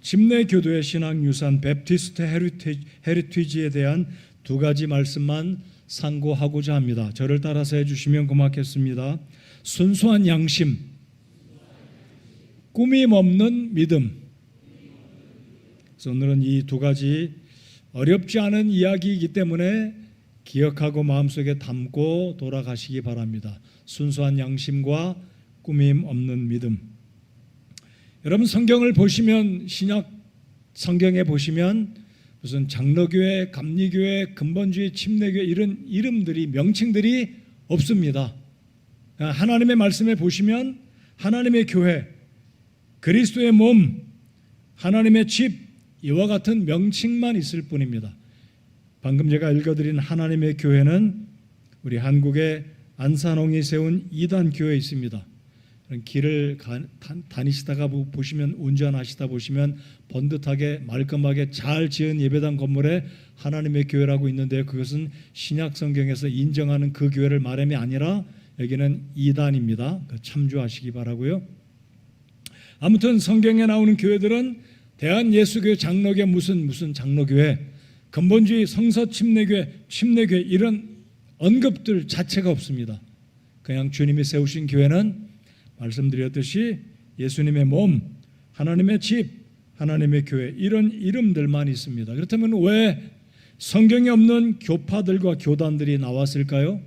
침례교도의 신앙유산 베프티스트 헤리티지에 대한 두 가지 말씀만 상고하고자 합니다. 저를 따라서 해주시면 고맙겠습니다. 순수한 양심, 꾸밈 없는 믿음. 그래서 오늘은 이 두 가지 어렵지 않은 이야기이기 때문에 기억하고 마음속에 담고 돌아가시기 바랍니다. 순수한 양심과 꾸밈 없는 믿음. 여러분 성경을 보시면, 신약 성경에 보시면 무슨 장로교회, 감리교회, 근본주의, 침례교회 이런 이름들이, 명칭들이 없습니다. 하나님의 말씀에 보시면 하나님의 교회, 그리스도의 몸, 하나님의 집, 이와 같은 명칭만 있을 뿐입니다. 방금 제가 읽어드린 하나님의 교회는 우리 한국의 안산홍이 세운 이단 교회에 있습니다. 길을 다니시다가 보시면, 운전하시다 보시면 번듯하게 말끔하게 잘 지은 예배당 건물에 하나님의 교회라고 있는데, 그것은 신약 성경에서 인정하는 그 교회를 말함이 아니라 여기는 이단입니다. 참조하시기 바라고요. 아무튼 성경에 나오는 교회들은 대한예수교회, 장로교회, 무슨 장로교회, 근본주의, 성서침례교회, 침례교회 이런 언급들 자체가 없습니다. 그냥 주님이 세우신 교회는 말씀드렸듯이 예수님의 몸, 하나님의 집, 하나님의 교회 이런 이름들만 있습니다. 그렇다면 왜 성경에 없는 교파들과 교단들이 나왔을까요?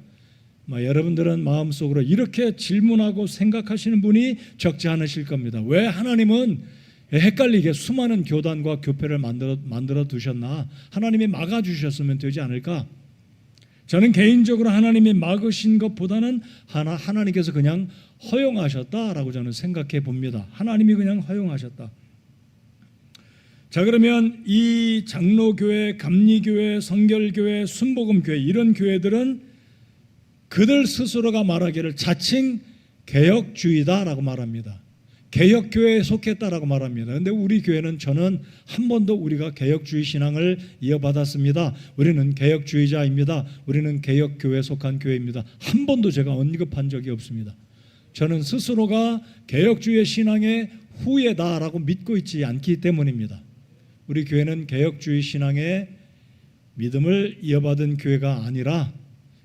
여러분들은 마음속으로 이렇게 질문하고 생각하시는 분이 적지 않으실 겁니다. 왜 하나님은 헷갈리게 수많은 교단과 교회를 만들어 두셨나? 하나님이 막아주셨으면 되지 않을까? 저는 개인적으로 하나님이 막으신 것보다는 하나님께서 그냥 허용하셨다라고 저는 생각해 봅니다. 하나님이 그냥 허용하셨다. 자, 그러면 이 장로교회, 감리교회, 성결교회, 순복음교회 이런 교회들은 그들 스스로가 말하기를 자칭 개혁주의다라고 말합니다. 개혁교회에 속했다라고 말합니다. 그런데 우리 교회는, 저는 한 번도 우리가 개혁주의 신앙을 이어받았습니다. 우리는 개혁주의자입니다. 우리는 개혁교회에 속한 교회입니다. 한 번도 제가 언급한 적이 없습니다. 저는 스스로가 개혁주의 신앙의 후예다라고 믿고 있지 않기 때문입니다. 우리 교회는 개혁주의 신앙의 믿음을 이어받은 교회가 아니라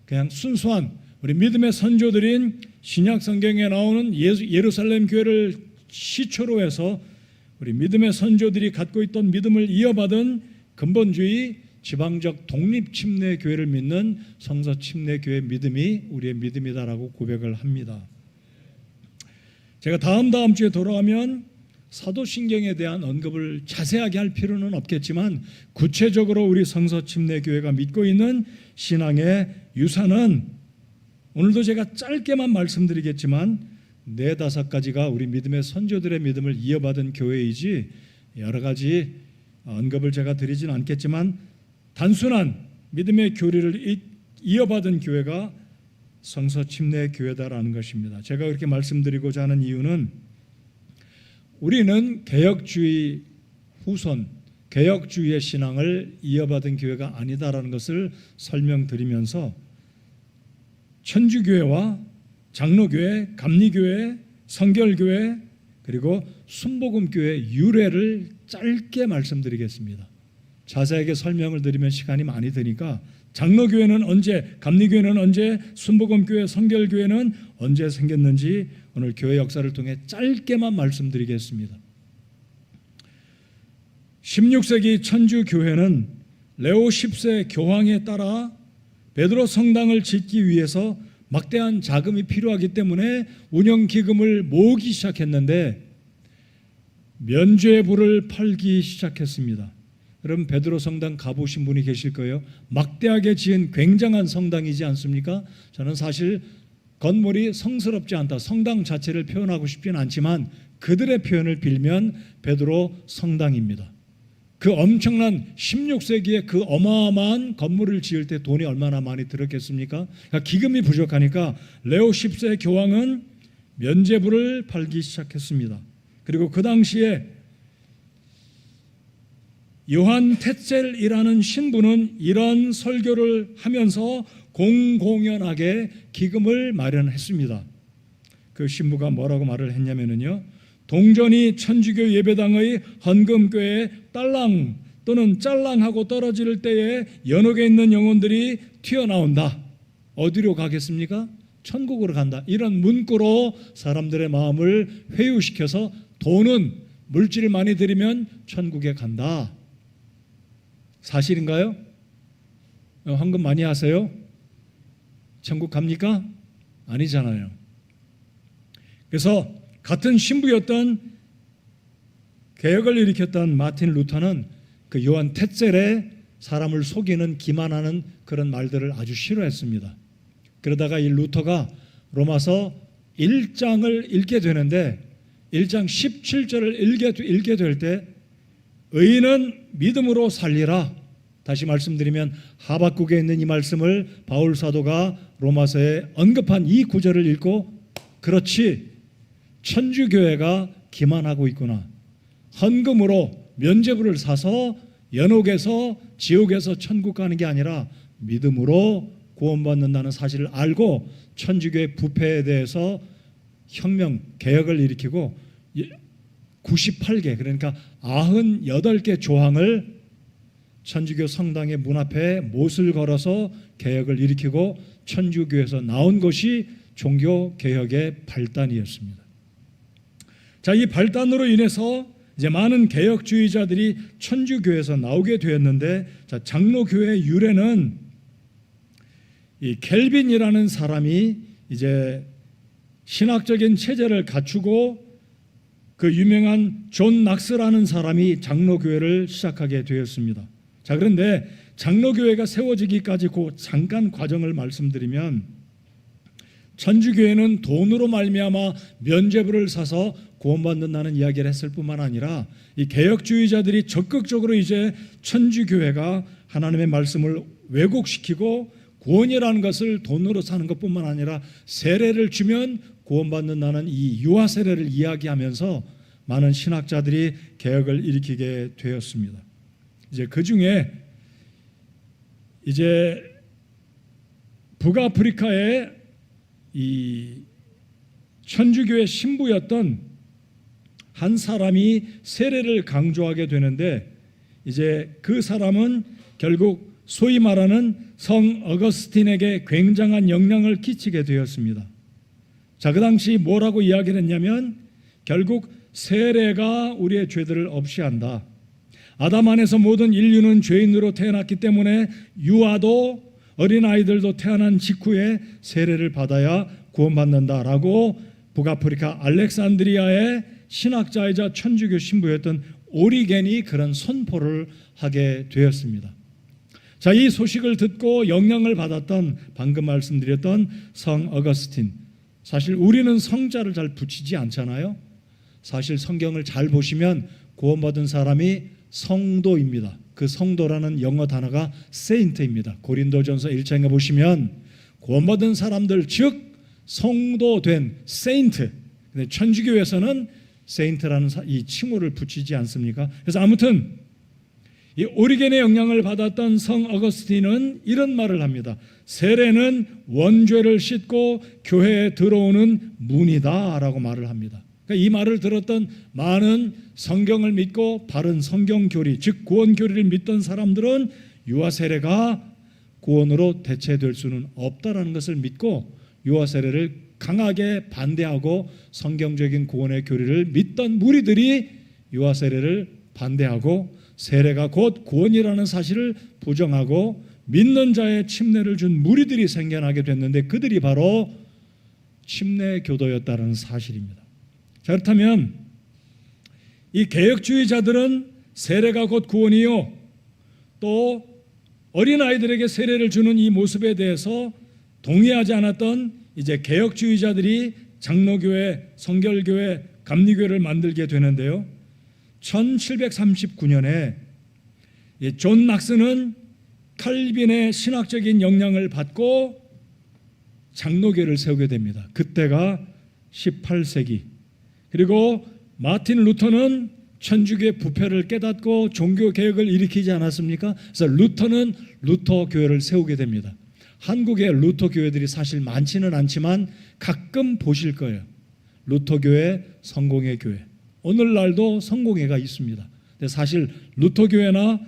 그냥 순수한 우리 믿음의 선조들인 신약 성경에 나오는 예루살렘 교회를 시초로 해서 우리 믿음의 선조들이 갖고 있던 믿음을 이어받은 근본주의 지방적 독립침례교회를 믿는 성서침례교회 믿음이 우리의 믿음이다라고 고백을 합니다. 제가 다음 주에 돌아가면 사도신경에 대한 언급을 자세하게 할 필요는 없겠지만, 구체적으로 우리 성서침례교회가 믿고 있는 신앙의 유산은 오늘도 제가 짧게만 말씀드리겠지만 4-5가지가 우리 믿음의 선조들의 믿음을 이어받은 교회이지, 여러 가지 언급을 제가 드리진 않겠지만 단순한 믿음의 교리를 이어받은 교회가 성서침례교회다라는 것입니다. 제가 그렇게 말씀드리고자 하는 이유는 우리는 개혁주의 후손, 개혁주의의 신앙을 이어받은 교회가 아니다라는 것을 설명드리면서 천주교회와 장로교회, 감리교회, 성결교회 그리고 순복음교회 유래를 짧게 말씀드리겠습니다. 자세하게 설명을 드리면 시간이 많이 드니까 장로교회는 언제, 감리교회는 언제, 순복음교회, 성결교회는 언제 생겼는지 오늘 교회 역사를 통해 짧게만 말씀드리겠습니다. 16세기 천주교회는 레오 10세 교황에 따라 베드로 성당을 짓기 위해서 막대한 자금이 필요하기 때문에 운영기금을 모으기 시작했는데 면죄부를 팔기 시작했습니다. 여러분 베드로 성당 가보신 분이 계실 거예요. 막대하게 지은 굉장한 성당이지 않습니까? 저는 사실 건물이 성스럽지 않다, 성당 자체를 표현하고 싶지는 않지만 그들의 표현을 빌면 베드로 성당입니다. 그 엄청난 16세기에 그 어마어마한 건물을 지을 때 돈이 얼마나 많이 들었겠습니까? 그러니까 기금이 부족하니까 레오 10세 교황은 면죄부를 팔기 시작했습니다. 그리고 그 당시에 요한 테첼이라는 신부는 이런 설교를 하면서 공공연하게 기금을 마련했습니다. 그 신부가 뭐라고 말을 했냐면요, 동전이 천주교 예배당의 헌금교에 딸랑 또는 짤랑하고 떨어질 때에 연옥에 있는 영혼들이 튀어나온다. 어디로 가겠습니까? 천국으로 간다. 이런 문구로 사람들의 마음을 회유시켜서 돈은 물질을 많이 들이면 천국에 간다. 사실인가요? 헌금 많이 하세요? 천국 갑니까? 아니잖아요. 그래서 같은 신부였던 개혁을 일으켰던 마틴 루터는 그 요한 tetzel의 사람을 속이는 기만하는 그런 말들을 아주 싫어했습니다. 그러다가 이 루터가 로마서 1장을 읽게 되는데 1장 17절을 읽게 될 때 의인은 믿음으로 살리라. 다시 말씀드리면 하박국에 있는 이 말씀을 바울 사도가 로마서에 언급한 이 구절을 읽고 그렇지 천주교회가 기만하고 있구나. 헌금으로 면죄부를 사서 연옥에서 지옥에서 천국 가는 게 아니라 믿음으로 구원받는다는 사실을 알고 천주교의 부패에 대해서 혁명, 개혁을 일으키고 98개 그러니까 98개 조항을 천주교 성당의 문 앞에 못을 걸어서 개혁을 일으키고 천주교에서 나온 것이 종교개혁의 발단이었습니다. 자, 이 발단으로 인해서 이제 많은 개혁주의자들이 천주교에서 나오게 되었는데 자, 장로교회의 유래는 이 켈빈이라는 사람이 이제 신학적인 체제를 갖추고 그 유명한 존 낙스라는 사람이 장로교회를 시작하게 되었습니다. 자, 그런데 장로교회가 세워지기까지 그 잠깐 과정을 말씀드리면 천주교회는 돈으로 말미암아 면죄부를 사서 구원받는다는 이야기를 했을 뿐만 아니라 이 개혁주의자들이 적극적으로 이제 천주교회가 하나님의 말씀을 왜곡시키고 구원이라는 것을 돈으로 사는 것뿐만 아니라 세례를 주면 구원받는다는 이 유아 세례를 이야기하면서 많은 신학자들이 개혁을 일으키게 되었습니다. 이제 그 중에 이제 북아프리카의 이 천주교의 신부였던 한 사람이 세례를 강조하게 되는데 이제 그 사람은 결국 소위 말하는 성 어거스틴에게 굉장한 영향을 끼치게 되었습니다. 자, 그 당시 뭐라고 이야기를 했냐면 결국 세례가 우리의 죄들을 없이한다. 아담 안에서 모든 인류는 죄인으로 태어났기 때문에 유아도 어린아이들도 태어난 직후에 세례를 받아야 구원받는다라고 북아프리카 알렉산드리아의 신학자이자 천주교 신부였던 오리겐이 그런 선포를 하게 되었습니다. 자, 이 소식을 듣고 영향을 받았던 방금 말씀드렸던 성 어거스틴. 사실 우리는 성자를 잘 붙이지 않잖아요. 사실 성경을 잘 보시면 구원받은 사람이 성도입니다. 그 성도라는 영어 단어가 세인트입니다. 고린도전서 1장에 보시면 구원받은 사람들 즉 성도된 세인트. 근데 천주교에서는 세인트라는 이 칭호를 붙이지 않습니까? 그래서 아무튼 이 오리겐의 영향을 받았던 성 어거스틴은 이런 말을 합니다. 세례는 원죄를 씻고 교회에 들어오는 문이다라고 말을 합니다. 그러니까 이 말을 들었던 많은 성경을 믿고 바른 성경 교리, 즉 구원 교리를 믿던 사람들은 유아 세례가 구원으로 대체될 수는 없다라는 것을 믿고 유아 세례를 강하게 반대하고 성경적인 구원의 교리를 믿던 무리들이 유아 세례를 반대하고 세례가 곧 구원이라는 사실을 부정하고 믿는 자의 침례를 준 무리들이 생겨나게 됐는데 그들이 바로 침례교도였다는 사실입니다. 자, 그렇다면 이 개혁주의자들은 세례가 곧 구원이요 또 어린아이들에게 세례를 주는 이 모습에 대해서 동의하지 않았던 이제 개혁주의자들이 장로교회, 성결교회, 감리교회를 만들게 되는데요. 1739년에 존 낙스는 칼빈의 신학적인 영향을 받고 장로교회를 세우게 됩니다. 그때가 18세기. 그리고 마틴 루터는 천주교의 부패를 깨닫고 종교개혁을 일으키지 않았습니까? 그래서 루터는 루터교회를 세우게 됩니다. 한국의 루터교회들이 사실 많지는 않지만 가끔 보실 거예요. 루터교회, 성공의 교회. 오늘날도 성공회가 있습니다. 근데 사실 루터교회나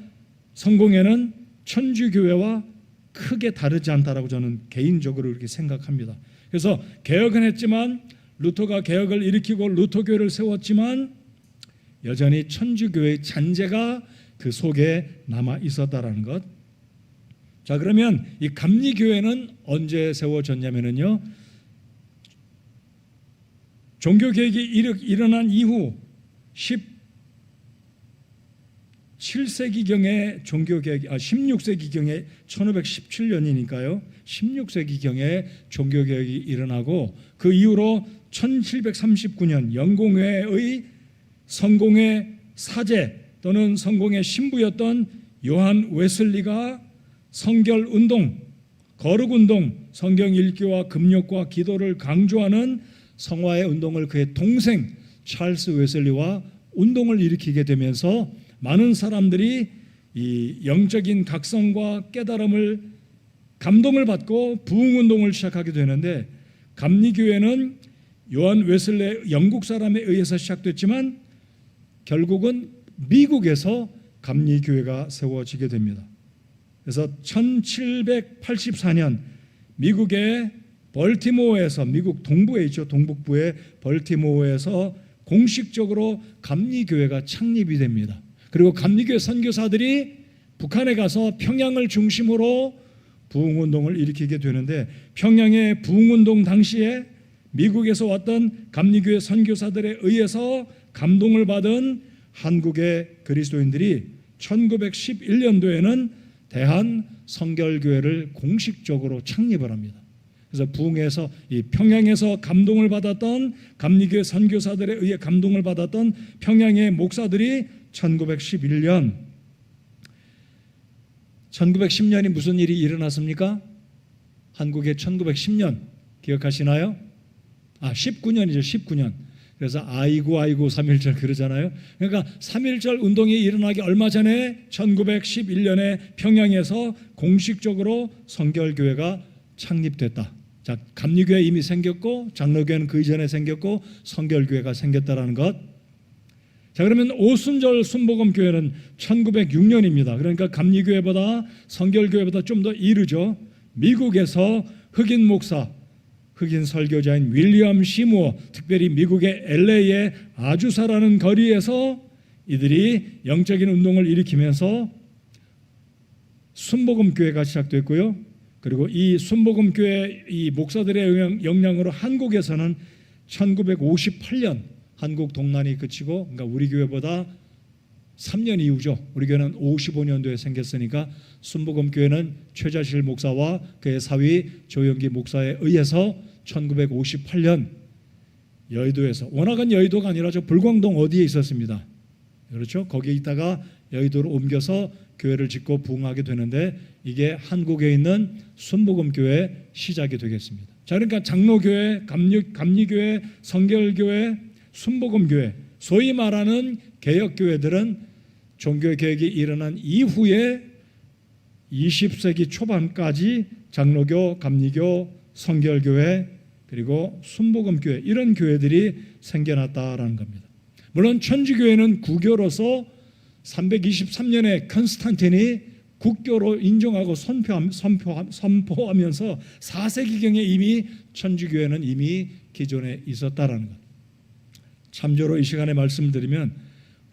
성공회는 천주교회와 크게 다르지 않다라고 저는 개인적으로 이렇게 생각합니다. 그래서 개혁은 했지만, 루터가 개혁을 일으키고 루터교회를 세웠지만 여전히 천주교회의 잔재가 그 속에 남아 있었다라는 것. 자, 그러면 이 감리교회는 언제 세워졌냐면요, 종교개혁이 일어난 이후 17세기경에 종교개혁, 16세기경에 1517년이니까요. 16세기경에 종교개혁이 일어나고 그 이후로 1739년 영공회의 성공회 사제 또는 성공회 신부였던 요한 웨슬리가 성결운동, 거룩운동, 성경 읽기와 금욕과 기도를 강조하는 성화의 운동을 그의 동생 찰스 웨슬리와 운동을 일으키게 되면서 많은 사람들이 이 영적인 각성과 깨달음을, 감동을 받고 부흥운동을 시작하게 되는데, 감리교회는 요한 웨슬리 영국 사람에 의해서 시작됐지만 결국은 미국에서 감리교회가 세워지게 됩니다. 그래서 1784년 미국의 벌티모어에서, 미국 동부에 있죠, 동북부의 벌티모어에서 공식적으로 감리교회가 창립이 됩니다. 그리고 감리교회 선교사들이 북한에 가서 평양을 중심으로 부흥운동을 일으키게 되는데, 평양의 부흥운동 당시에 미국에서 왔던 감리교회 선교사들에 의해서 감동을 받은 한국의 그리스도인들이 1911년도에는 대한 성결교회를 공식적으로 창립을 합니다. 그래서 부흥에서, 이 평양에서 감동을 받았던 감리교회 선교사들에 의해 감동을 받았던 평양의 목사들이 1910년이 무슨 일이 일어났습니까? 한국의 1910년 기억하시나요? 19년이죠. 19년. 그래서 아이고 3.1절 그러잖아요. 그러니까 3.1절 운동이 일어나기 얼마 전에 1911년에 평양에서 공식적으로 성결교회가 창립됐다. 자, 감리교회 이미 생겼고 장로교회는 그 이전에 생겼고 성결교회가 생겼다라는 것. 자, 그러면 오순절 순복음교회는 1906년입니다. 그러니까 감리교회보다 성결교회보다 좀 더 이르죠. 미국에서 흑인 목사, 흑인 설교자인 윌리엄 시무어, 특별히 미국의 LA의 아주사라는 거리에서 이들이 영적인 운동을 일으키면서 순복음교회가 시작됐고요. 그리고 이 순복음교회 이 목사들의 영향으로 한국에서는 1958년 한국 동란이 그치고, 그러니까 우리 교회보다 3년 이후죠. 우리 교회는 55년도에 생겼으니까 순복음교회는 최자실 목사와 그의 사위 조영기 목사에 의해서 1958년 여의도에서, 워낙은 여의도가 아니라 저 불광동 어디에 있었습니다. 그렇죠? 거기에 있다가 여의도로 옮겨서 교회를 짓고 부흥하게 되는데, 이게 한국에 있는 순복음교회 시작이 되겠습니다. 자, 그러니까 장로교회, 감리교회, 성결교회, 순복음교회, 소위 말하는 개혁교회들은 종교개혁이 일어난 이후에 20세기 초반까지 장로교, 감리교, 성결교회 그리고 순복음교회, 이런 교회들이 생겨났다라는 겁니다. 물론 천주교회는 구교로서 323년에 컨스탄틴이 국교로 인정하고 선포하면서 4세기경에 이미 천주교회는 이미 기존에 있었다라는 것. 참조로 이 시간에 말씀드리면,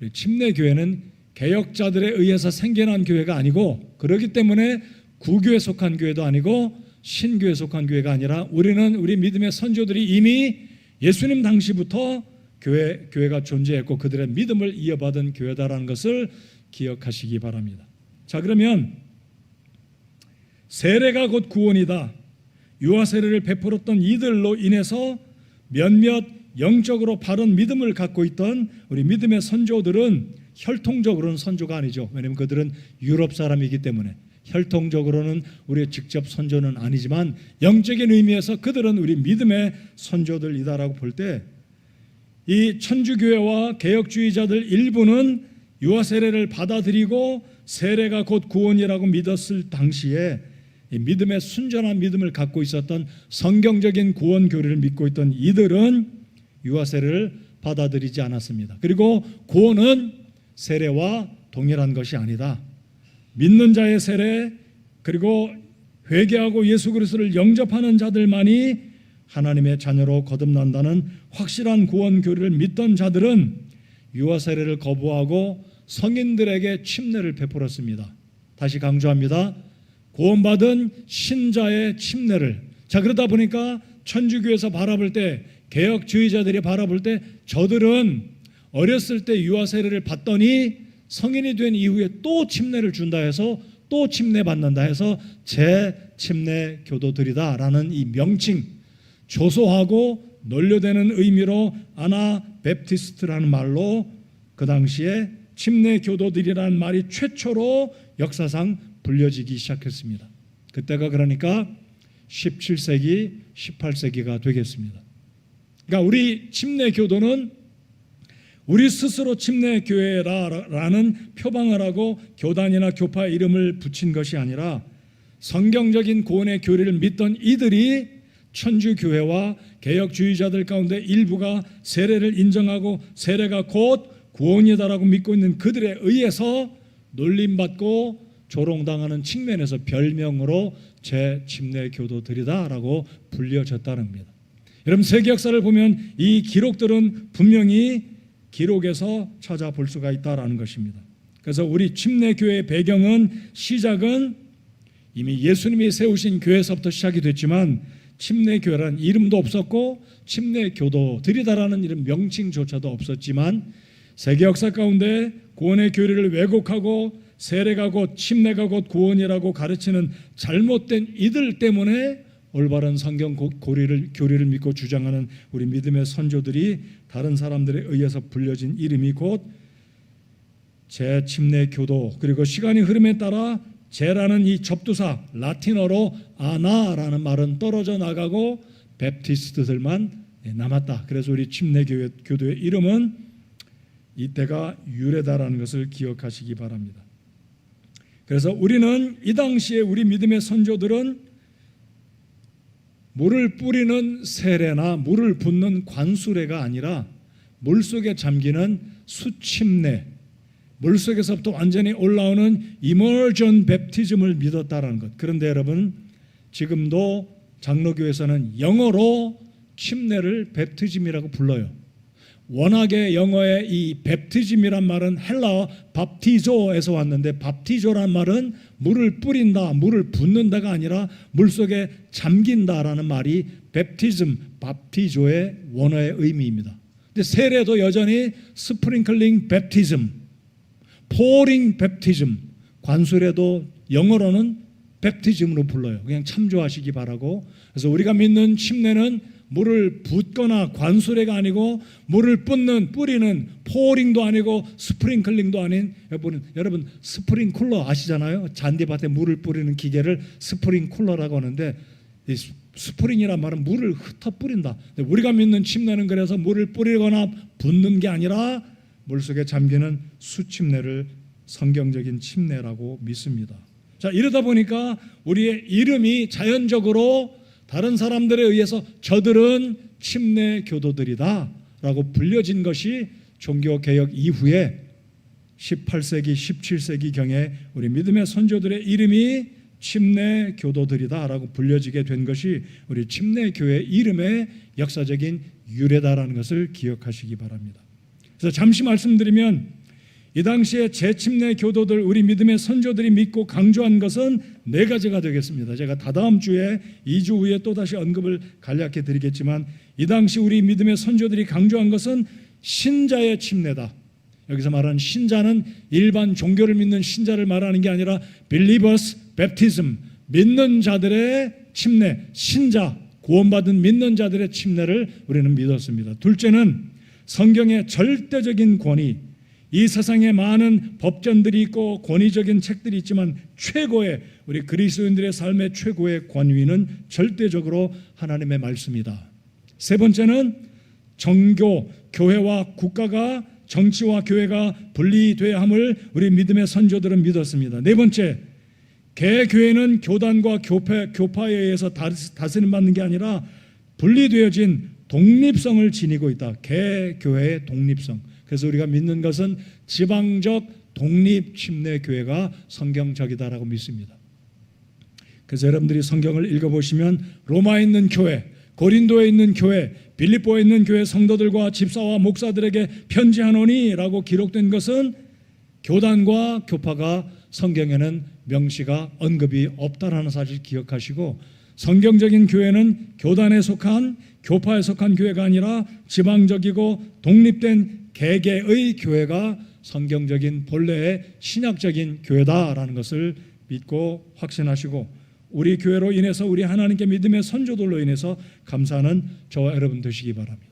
우리 침례교회는 개혁자들에 의해서 생겨난 교회가 아니고, 그렇기 때문에 구교에 속한 교회도 아니고 신교에 속한 교회가 아니라, 우리는 우리 믿음의 선조들이 이미 예수님 당시부터 교회가 존재했고 그들의 믿음을 이어받은 교회다라는 것을 기억하시기 바랍니다. 자, 그러면 세례가 곧 구원이다. 유아 세례를 베풀었던 이들로 인해서 몇몇 영적으로 바른 믿음을 갖고 있던 우리 믿음의 선조들은, 혈통적으로는 선조가 아니죠. 왜냐하면 그들은 유럽 사람이기 때문에 혈통적으로는 우리의 직접 선조는 아니지만 영적인 의미에서 그들은 우리 믿음의 선조들이다라고 볼 때, 이 천주교회와 개혁주의자들 일부는 유아 세례를 받아들이고 세례가 곧 구원이라고 믿었을 당시에 이 믿음의 순전한 믿음을 갖고 있었던 성경적인 구원 교리를 믿고 있던 이들은 유아 세례를 받아들이지 않았습니다. 그리고 구원은 세례와 동일한 것이 아니다. 믿는 자의 세례 그리고 회개하고 예수 그리스도를 영접하는 자들만이 하나님의 자녀로 거듭난다는 확실한 구원 교리를 믿던 자들은 유아 세례를 거부하고 성인들에게 침례를 베풀었습니다. 다시 강조합니다. 구원받은 신자의 침례를. 자, 그러다 보니까 천주교에서 바라볼 때, 개혁주의자들이 바라볼 때 저들은 어렸을 때 유아 세례를 받더니 성인이 된 이후에 또 침례를 준다 해서 또 침례 받는다 해서 재침례 교도들이다라는 이 명칭, 조소하고 논려되는 의미로 아나베프티스트라는 말로 그 당시에 침례 교도들이라는 말이 최초로 역사상 불려지기 시작했습니다. 그때가 그러니까 17세기, 18세기가 되겠습니다. 그러니까 우리 침례 교도는 우리 스스로 침례 교회라는 표방을 하고 교단이나 교파 이름을 붙인 것이 아니라 성경적인 구원의 교리를 믿던 이들이 천주교회와 개혁주의자들 가운데 일부가 세례를 인정하고 세례가 곧 구원이다라고 믿고 있는 그들에 의해서 놀림받고 조롱당하는 측면에서 별명으로 재침례 교도들이다라고 불려졌다는 겁니다. 여러분, 세계 역사를 보면 이 기록들은 분명히 기록에서 찾아볼 수가 있다라는 것입니다. 그래서 우리 침례교회의 배경은 시작은 이미 예수님이 세우신 교회에서부터 시작이 됐지만 침례교회라는 이름도 없었고 침례교도들이다라는 이런 명칭조차도 없었지만 세계 역사 가운데 구원의 교리를 왜곡하고 세례가 곧 침례가 곧 구원이라고 가르치는 잘못된 이들 때문에 올바른 성경 교리를 믿고 주장하는 우리 믿음의 선조들이 다른 사람들에 의해서 불려진 이름이 곧 재침례 교도, 그리고 시간이 흐름에 따라 재라는 이 접두사 라틴어로 아나라는 말은 떨어져 나가고 베프티스트들만 남았다. 그래서 우리 침례 교도의 이름은 이때가 유래다라는 것을 기억하시기 바랍니다. 그래서 우리는 이 당시에 우리 믿음의 선조들은 물을 뿌리는 세례나 물을 붓는 관수례가 아니라 물속에 잠기는 수침례, 물속에서부터 완전히 올라오는 이머전 베프티즘을 믿었다라는 것. 그런데 여러분, 지금도 장로교에서는 영어로 침례를 베프티즘이라고 불러요. 워낙에 영어의 이 베프티즘이란 말은 헬라어 밥티조에서 왔는데, 밥티조란 말은 물을 뿌린다, 물을 붓는다가 아니라 물속에 잠긴다라는 말이 베프티즘, 밥티조의 원어의 의미입니다. 근데 세례도 여전히 스프링클링 베프티즘, 포링 베프티즘, 관수례도 영어로는 베프티즘으로 불러요. 그냥 참조하시기 바라고. 그래서 우리가 믿는 침례는 물을 붓거나 관수례가 아니고 물을 뿌리는 포링도 아니고 스프링클링도 아닌, 여러분 스프링쿨러 아시잖아요. 잔디밭에 물을 뿌리는 기계를 스프링쿨러라고 하는데, 이 스프링이란 말은 물을 흩어 뿌린다. 우리가 믿는 침례는 그래서 물을 뿌리거나 붓는 게 아니라 물속에 잠기는 수침례를 성경적인 침례라고 믿습니다. 자, 이러다 보니까 우리의 이름이 자연적으로 다른 사람들에 의해서 저들은 침례 교도들이다 라고 불려진 것이 종교개혁 이후에 18세기, 17세기경에 우리 믿음의 선조들의 이름이 침례 교도들이다 라고 불려지게 된 것이 우리 침례교회 이름의 역사적인 유래다라는 것을 기억하시기 바랍니다. 그래서 잠시 말씀드리면 이 당시에 재침례 교도들, 우리 믿음의 선조들이 믿고 강조한 것은 네 가지가 되겠습니다. 제가 다다음 주에 2주 후에 또다시 언급을 간략히 드리겠지만, 이 당시 우리 믿음의 선조들이 강조한 것은 신자의 침례다. 여기서 말하는 신자는 일반 종교를 믿는 신자를 말하는 게 아니라 believers baptism, 믿는 자들의 침례, 신자, 구원받은 믿는 자들의 침례를 우리는 믿었습니다. 둘째는 성경의 절대적인 권위, 이 세상에 많은 법전들이 있고 권위적인 책들이 있지만 최고의, 우리 그리스도인들의 삶의 최고의 권위는 절대적으로 하나님의 말씀이다. 세 번째는 정교, 교회와 국가가, 정치와 교회가 분리돼야 함을 우리 믿음의 선조들은 믿었습니다. 네 번째, 개교회는 교단과 교파에 의해서 다스림 받는 게 아니라 분리되어진 독립성을 지니고 있다. 개교회의 독립성. 그래서 우리가 믿는 것은 지방적 독립 침례 교회가 성경적이다라고 믿습니다. 그래서 여러분들이 성경을 읽어보시면 로마에 있는 교회, 고린도에 있는 교회, 빌립보에 있는 교회 성도들과 집사와 목사들에게 편지하노니라고 기록된 것은 교단과 교파가 성경에는 명시가 언급이 없다라는 사실 기억하시고, 성경적인 교회는 교단에 속한, 교파에 속한 교회가 아니라 지방적이고 독립된 개개의 교회가 성경적인 본래의 신약적인 교회다라는 것을 믿고 확신하시고, 우리 교회로 인해서 우리 하나님께 믿음의 선조들로 인해서 감사하는 저와 여러분 되시기 바랍니다.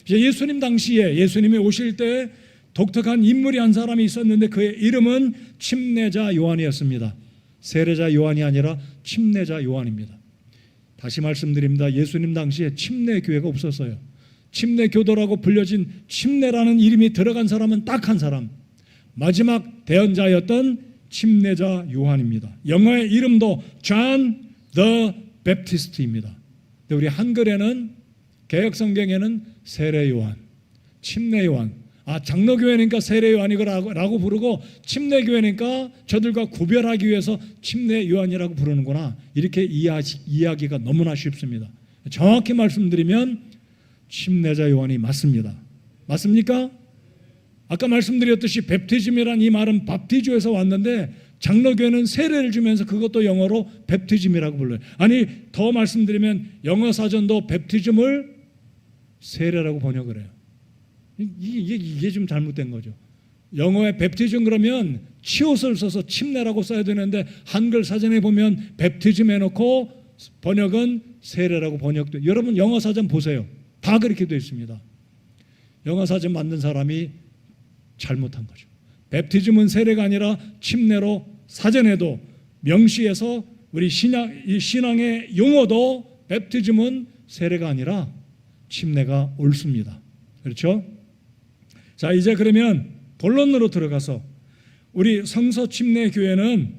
예수님 당시에 예수님이 오실 때 독특한 인물이 한 사람이 있었는데 그의 이름은 침례자 요한이었습니다. 세례자 요한이 아니라 침례자 요한입니다. 다시 말씀드립니다. 예수님 당시에 침례 교회가 없었어요. 침례 교도라고 불려진 침례라는 이름이 들어간 사람은 딱 한 사람, 마지막 대언자였던 침례자 요한입니다. 영어의 이름도 John the Baptist입니다. 근데 우리 한글에는, 개역 성경에는 세례 요한, 침례 요한, 장로교회니까 세례 요한이라고 부르고 침례교회니까 저들과 구별하기 위해서 침례 요한이라고 부르는구나, 이렇게 이해하기가 너무나 쉽습니다. 정확히 말씀드리면 침례자 요한이 맞습니다. 맞습니까? 아까 말씀드렸듯이 베프티즘이란 이 말은 밥티주에서 왔는데 장로교회는 세례를 주면서 그것도 영어로 베프티즘이라고 불러요. 아니, 더 말씀드리면 영어 사전도 베프티즘을 세례라고 번역을 해요. 이게 좀 잘못된 거죠. 영어에 베프티즘 그러면 치옷을 써서 침례라고 써야 되는데 한글 사전에 보면 베프티즘 해놓고 번역은 세례라고 번역돼요. 여러분 영어 사전 보세요. 다 그렇게 되어 있습니다. 영어 사전 만든 사람이 잘못한 거죠. 베프티즘은 세례가 아니라 침례로 사전에도 명시해서 우리 신앙의 용어도 베프티즘은 세례가 아니라 침례가 옳습니다. 그렇죠? 자, 이제 그러면 본론으로 들어가서 우리 성서 침례 교회는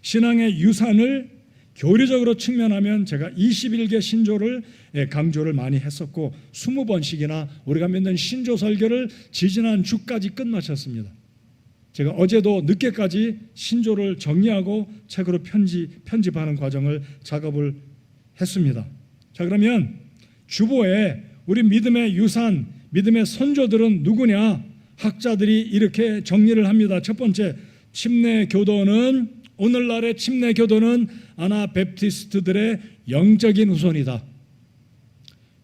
신앙의 유산을 교리적으로 측면하면 제가 21개 신조를 강조를 많이 했었고 20번씩이나 우리가 믿는 신조 설교를 지지난 주까지 끝마쳤습니다. 제가 어제도 늦게까지 신조를 정리하고 책으로 편집하는 과정을 작업을 했습니다. 자, 그러면 주보에 우리 믿음의 유산, 믿음의 선조들은 누구냐? 학자들이 이렇게 정리를 합니다. 첫 번째, 침례 교도는, 오늘날의 침례 교도는 아나베프티스트들의 영적인 후손이다.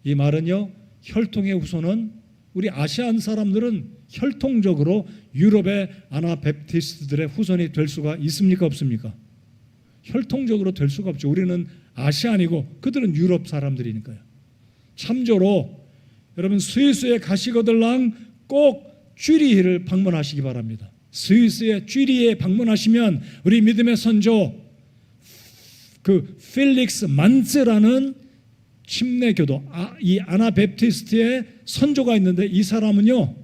이 말은요, 혈통의 후손은 우리 아시안 사람들은 혈통적으로 유럽의 아나베프티스트들의 후손이 될 수가 있습니까? 없습니까? 혈통적으로 될 수가 없죠. 우리는 아시안이고 그들은 유럽 사람들이니까요. 참조로 여러분 스위스에 가시거들랑 꼭 쥐리히를 방문하시기 바랍니다. 스위스의 쥐리히에 방문하시면 우리 믿음의 선조 그 필릭스 만츠라는 침례교도, 이 아나베프티스트의 선조가 있는데 이 사람은요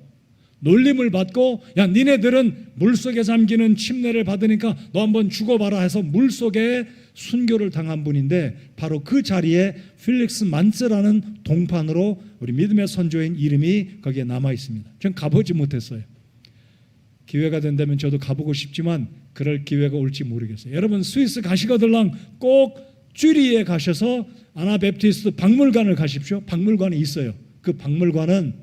놀림을 받고, 야 니네들은 물속에 잠기는 침례를 받으니까 너 한번 죽어봐라 해서 물속에 순교를 당한 분인데 바로 그 자리에 필릭스 만츠라는 동판으로 우리 믿음의 선조인 이름이 거기에 남아 있습니다. 전 가보지 못했어요. 기회가 된다면 저도 가보고 싶지만 그럴 기회가 올지 모르겠어요. 여러분 스위스 가시거들랑 꼭 쥐리히에 가셔서 아나베프티스트 박물관을 가십시오. 박물관이 있어요. 그 박물관은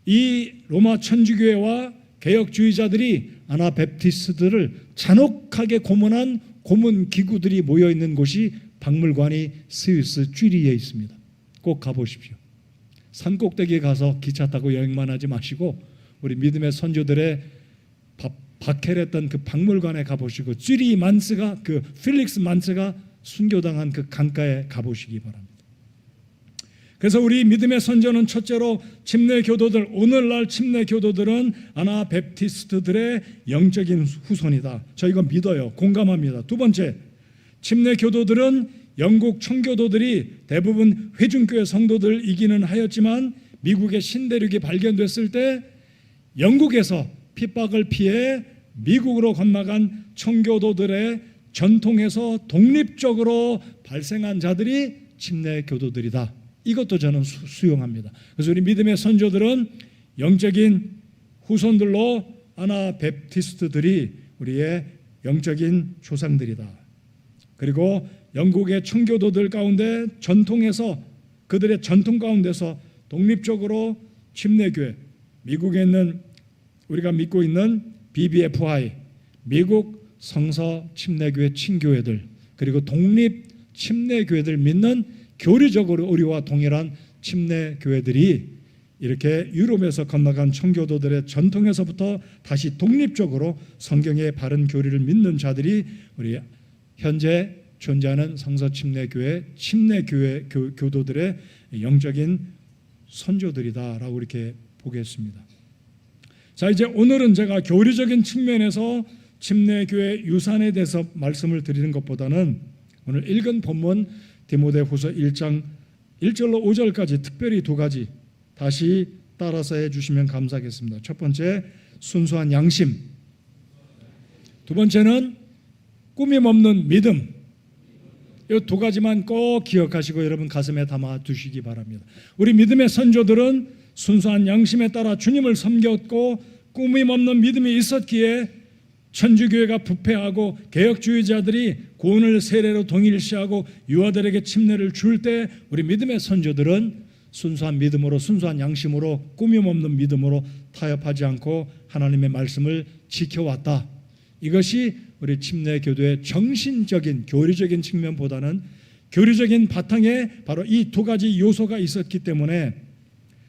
이 로마 천주교회와 개혁주의자들이 아나베프티스트들을 잔혹하게 고문한 고문 기구들이 모여 있는 곳이 박물관이 스위스 쥐리히에 있습니다. 꼭 가보십시오. 산꼭대기에 가서 기차 타고 여행만 하지 마시고 우리 믿음의 선조들의 박해했던 그 박물관에 가보시고 쥐리히 만스가, 그 필릭스 만스가 순교당한 그 강가에 가보시기 바랍니다. 그래서 우리 믿음의 선조는 첫째로 침례 교도들, 오늘날 침례 교도들은 아나베프티스트들의 영적인 후손이다. 저 이거 믿어요. 공감합니다. 두 번째, 침례 교도들은 영국 청교도들이 대부분 회중교회 성도들이기는 하였지만 미국의 신대륙이 발견됐을 때 영국에서 핍박을 피해 미국으로 건너간 청교도들의 전통에서 독립적으로 발생한 자들이 침례 교도들이다. 이것도 저는 수용합니다. 그래서 우리 믿음의 선조들은 영적인 후손들로 아나베프티스트들이 우리의 영적인 조상들이다. 그리고 영국의 청교도들 가운데 전통에서 그들의 전통 가운데서 독립적으로 침례교회, 미국에 있는 우리가 믿고 있는 BBFI, 미국 성서 침례교회 친교회들, 그리고 독립 침례교회들 믿는 교리적으로 우리와 동일한 침례교회들이 이렇게 유럽에서 건너간 청교도들의 전통에서부터 다시 독립적으로 성경의 바른 교리를 믿는 자들이 우리 현재 존재하는 성서 침례교회, 침례교회 교도들의 영적인 선조들이다라고 이렇게 보겠습니다. 자, 이제 오늘은 제가 교리적인 측면에서 침례교회 유산에 대해서 말씀을 드리는 것보다는 오늘 읽은 본문 디모데후서 1장 1절로 5절까지 특별히 두 가지 다시 따라서 해주시면 감사하겠습니다. 첫 번째, 순수한 양심. 두 번째는 꾸밈 없는 믿음. 이 두 가지만 꼭 기억하시고 여러분 가슴에 담아 두시기 바랍니다. 우리 믿음의 선조들은 순수한 양심에 따라 주님을 섬겼고 꾸밈 없는 믿음이 있었기에 천주교회가 부패하고 개혁주의자들이 구원을 세례로 동일시하고 유아들에게 침례를 줄 때 우리 믿음의 선조들은 순수한 믿음으로, 순수한 양심으로, 꾸밈 없는 믿음으로 타협하지 않고 하나님의 말씀을 지켜왔다. 이것이 우리 침례교도의 정신적인 교리적인 측면보다는 교리적인 바탕에 바로 이 두 가지 요소가 있었기 때문에,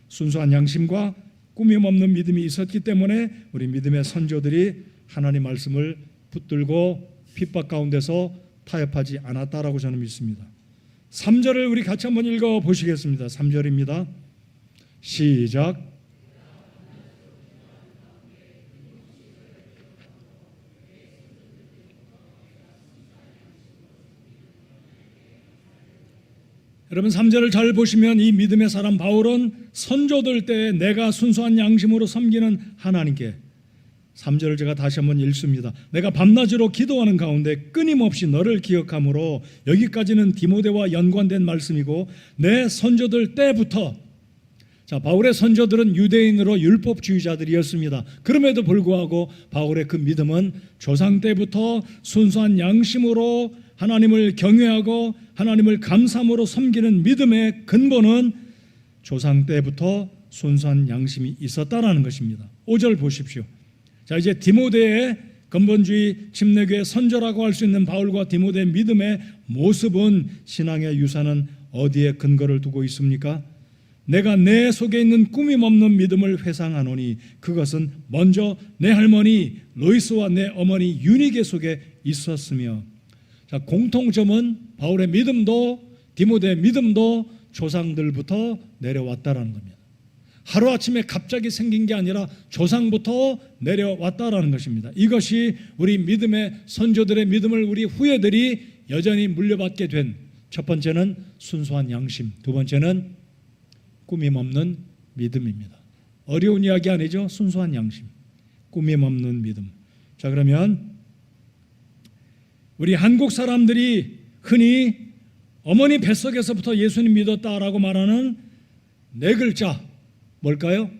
순수한 양심과 꾸밈 없는 믿음이 있었기 때문에 우리 믿음의 선조들이 하나님 말씀을 붙들고 핍박 가운데서 타협하지 않았다라고 저는 믿습니다. 3절을 우리 같이 한번 읽어 보시겠습니다. 3절입니다. 시작. 여러분 3절을 잘 보시면 이 믿음의 사람 바울은 선조들 때 내가 순수한 양심으로 섬기는 하나님께, 3절을 제가 다시 한번 읽습니다. 내가 밤낮으로 기도하는 가운데 끊임없이 너를 기억함으로, 여기까지는 디모데와 연관된 말씀이고 내 선조들 때부터, 자, 바울의 선조들은 유대인으로 율법주의자들이었습니다. 그럼에도 불구하고 바울의 그 믿음은 조상 때부터 순수한 양심으로 하나님을 경외하고 하나님을 감사함으로 섬기는 믿음의 근본은 조상 때부터 순수한 양심이 있었다라는 것입니다. 5절 보십시오. 자, 이제 디모데의 근본주의 침례교회 선조라고 할 수 있는 바울과 디모데의 믿음의 모습은, 신앙의 유산은 어디에 근거를 두고 있습니까? 내가 내 속에 있는 꾸밈 없는 믿음을 회상하노니 그것은 먼저 내 할머니 로이스와 내 어머니 유니게 속에 있었으며, 자, 공통점은 바울의 믿음도 디모데의 믿음도 조상들부터 내려왔다라는 겁니다. 하루아침에 갑자기 생긴 게 아니라 조상부터 내려왔다라는 것입니다. 이것이 우리 믿음의 선조들의 믿음을 우리 후예들이 여전히 물려받게 된 첫 번째는 순수한 양심, 두 번째는 꾸밈 없는 믿음입니다. 어려운 이야기 아니죠? 순수한 양심, 꾸밈 없는 믿음. 자, 그러면 우리 한국 사람들이 흔히 어머니 뱃속에서부터 예수님 믿었다라고 말하는 네 글자 뭘까요?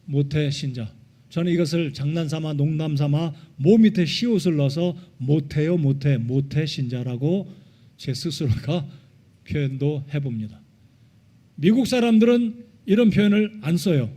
모태신자. 저는 이것을 장난삼아 농담삼아 모 밑에 시옷을 넣어서 모태요 모태신자라고 제 스스로가 표현도 해봅니다. 미국 사람들은 이런 표현을 안 써요.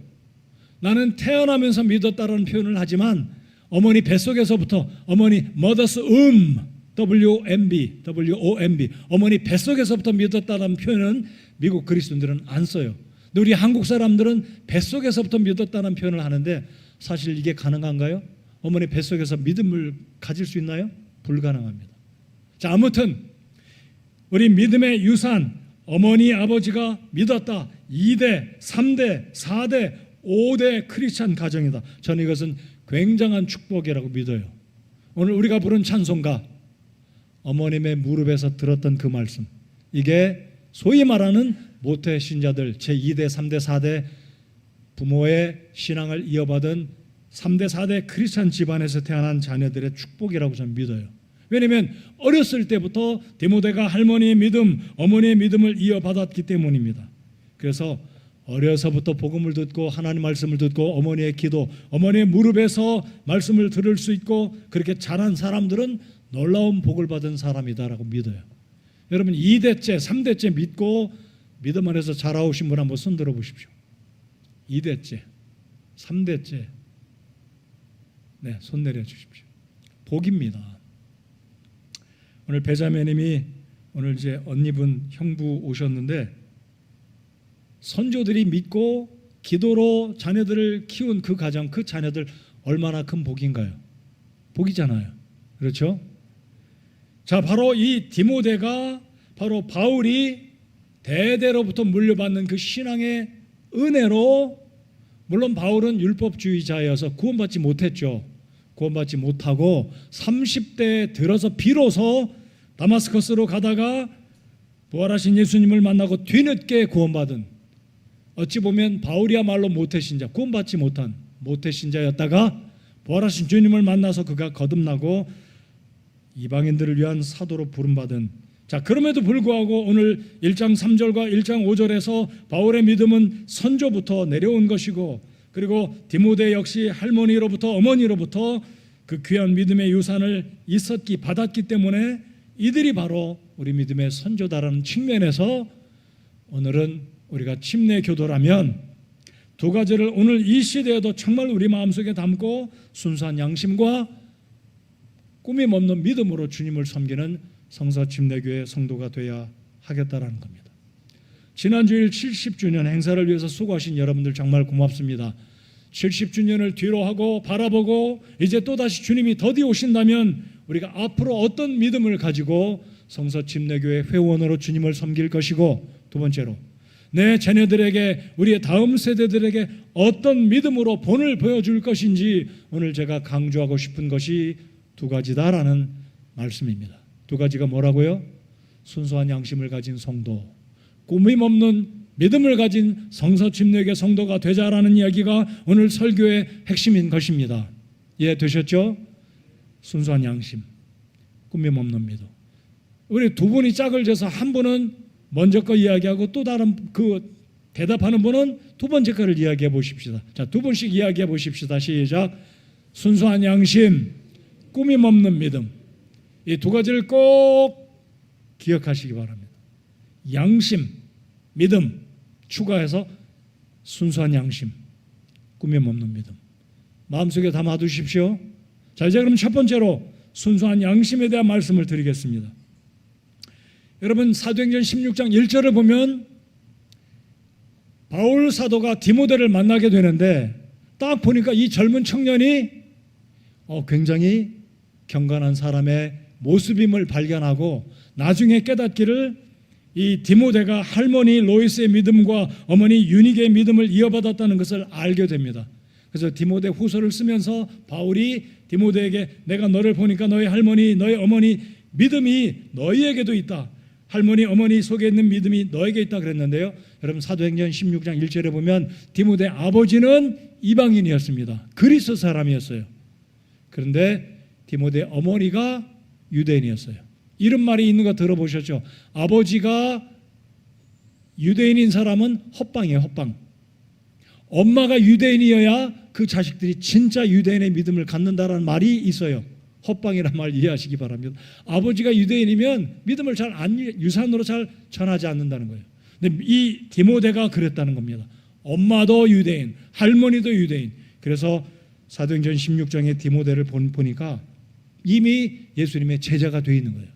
나는 태어나면서 믿었다라는 표현을 하지만 어머니 뱃속에서부터, 어머니 mother's womb, WOMB, 어머니 뱃속에서부터 믿었다는 표현은 미국 그리스도인들은 안 써요. 근데 우리 한국 사람들은 뱃속에서부터 믿었다는 표현을 하는데 사실 이게 가능한가요? 어머니 뱃속에서 믿음을 가질 수 있나요? 불가능합니다. 자, 아무튼 우리 믿음의 유산, 어머니 아버지가 믿었다. 2대, 3대, 4대, 5대 크리스찬 가정이다. 저는 이것은 굉장한 축복이라고 믿어요. 오늘 우리가 부른 찬송가, 어머님의 무릎에서 들었던 그 말씀, 이게 소위 말하는 모태 신자들, 제2대, 3대, 4대 부모의 신앙을 이어받은 3대, 4대 크리스찬 집안에서 태어난 자녀들의 축복이라고 저는 믿어요. 왜냐하면 어렸을 때부터 디모데가 할머니의 믿음, 어머니의 믿음을 이어받았기 때문입니다. 그래서 어려서부터 복음을 듣고 하나님 말씀을 듣고 어머니의 기도, 어머니의 무릎에서 말씀을 들을 수 있고 그렇게 자란 사람들은 놀라운 복을 받은 사람이다라고 믿어요. 여러분 2대째, 3대째 믿고 믿음 안에서 자라오신 분 한번 손 들어 보십시오. 2대째, 3대째, 네, 손 내려 주십시오. 복입니다. 오늘 배자매님이 오늘 이제 언니분, 형부 오셨는데 선조들이 믿고 기도로 자녀들을 키운 그 가정, 그 자녀들 얼마나 큰 복인가요? 복이잖아요. 그렇죠? 자, 바로 이 디모데가 바로 바울이 대대로부터 물려받는 그 신앙의 은혜로, 물론 바울은 율법주의자여서 구원받지 못했죠. 구원받지 못하고 30대에 들어서 비로소 다마스커스로 가다가 부활하신 예수님을 만나고 뒤늦게 구원받은, 어찌 보면 바울이야말로 모태신자, 구원받지 못한 모태신자였다가 부활하신 주님을 만나서 그가 거듭나고 이방인들을 위한 사도로 부름받은, 자, 그럼에도 불구하고 오늘 1장 3절과 1장 5절에서 바울의 믿음은 선조부터 내려온 것이고, 그리고 디모데 역시 할머니로부터 어머니로부터 그 귀한 믿음의 유산을 받았기 때문에 이들이 바로 우리 믿음의 선조다라는 측면에서 오늘은 우리가 침례 교도라면 두 가지를 오늘 이 시대에도 정말 우리 마음속에 담고 순수한 양심과 꾸밈 없는 믿음으로 주님을 섬기는 성서침례교회 성도가 되어야 하겠다라는 겁니다. 지난 주일 70주년 행사를 위해서 수고하신 여러분들 정말 고맙습니다. 70주년을 뒤로 하고 바라보고 이제 또다시 주님이 더디 오신다면 우리가 앞으로 어떤 믿음을 가지고 성서침례교회 회원으로 주님을 섬길 것이고, 두 번째로 내 자녀들에게, 우리의 다음 세대들에게 어떤 믿음으로 본을 보여줄 것인지 오늘 제가 강조하고 싶은 것이 두 가지다라는 말씀입니다. 두 가지가 뭐라고요? 순수한 양심을 가진 성도, 꾸밈 없는 믿음을 가진 성서침례교회 성도가 되자라는 이야기가 오늘 설교의 핵심인 것입니다. 이해되셨죠? 순수한 양심, 꾸밈 없는 믿음. 우리 두 분이 짝을 져서 한 분은 먼저 거 이야기하고 또 다른 그 대답하는 분은 두 번째 거를 이야기해 보십시다. 자, 두 분씩 이야기해 보십시다. 시작. 순수한 양심, 꾸밈 없는 믿음. 이 두 가지를 꼭 기억하시기 바랍니다. 양심, 믿음 추가해서 순수한 양심, 꾸밈 없는 믿음. 마음속에 담아두십시오. 자, 이제 그럼 첫 번째로 순수한 양심에 대한 말씀을 드리겠습니다. 여러분 사도행전 16장 1절을 보면 바울 사도가 디모데를 만나게 되는데 딱 보니까 이 젊은 청년이 굉장히 경건한 사람의 모습임을 발견하고 나중에 깨닫기를 이 디모데가 할머니 로이스의 믿음과 어머니 유니게의 믿음을 이어받았다는 것을 알게 됩니다. 그래서 디모데 후서를 쓰면서 바울이 디모데에게 내가 너를 보니까 너희 할머니, 너희 어머니 믿음이 너희에게도 있다. 할머니, 어머니 속에 있는 믿음이 너에게 있다 그랬는데요. 여러분 사도행전 16장 1절에 보면 디모데 아버지는 이방인이었습니다. 그리스 사람이었어요. 그런데 디모데 어머니가 유대인이었어요. 이런 말이 있는 거 들어보셨죠? 아버지가 유대인인 사람은 헛방이에요. 헛방. 엄마가 유대인이어야 그 자식들이 진짜 유대인의 믿음을 갖는다라는 말이 있어요. 헛방이란 말 이해하시기 바랍니다. 아버지가 유대인이면 믿음을 유산으로 잘 전하지 않는다는 거예요. 근데 이 디모데가 그랬다는 겁니다. 엄마도 유대인, 할머니도 유대인. 그래서 사도행전 16장의 디모데를 보니까 이미 예수님의 제자가 되어 있는 거예요.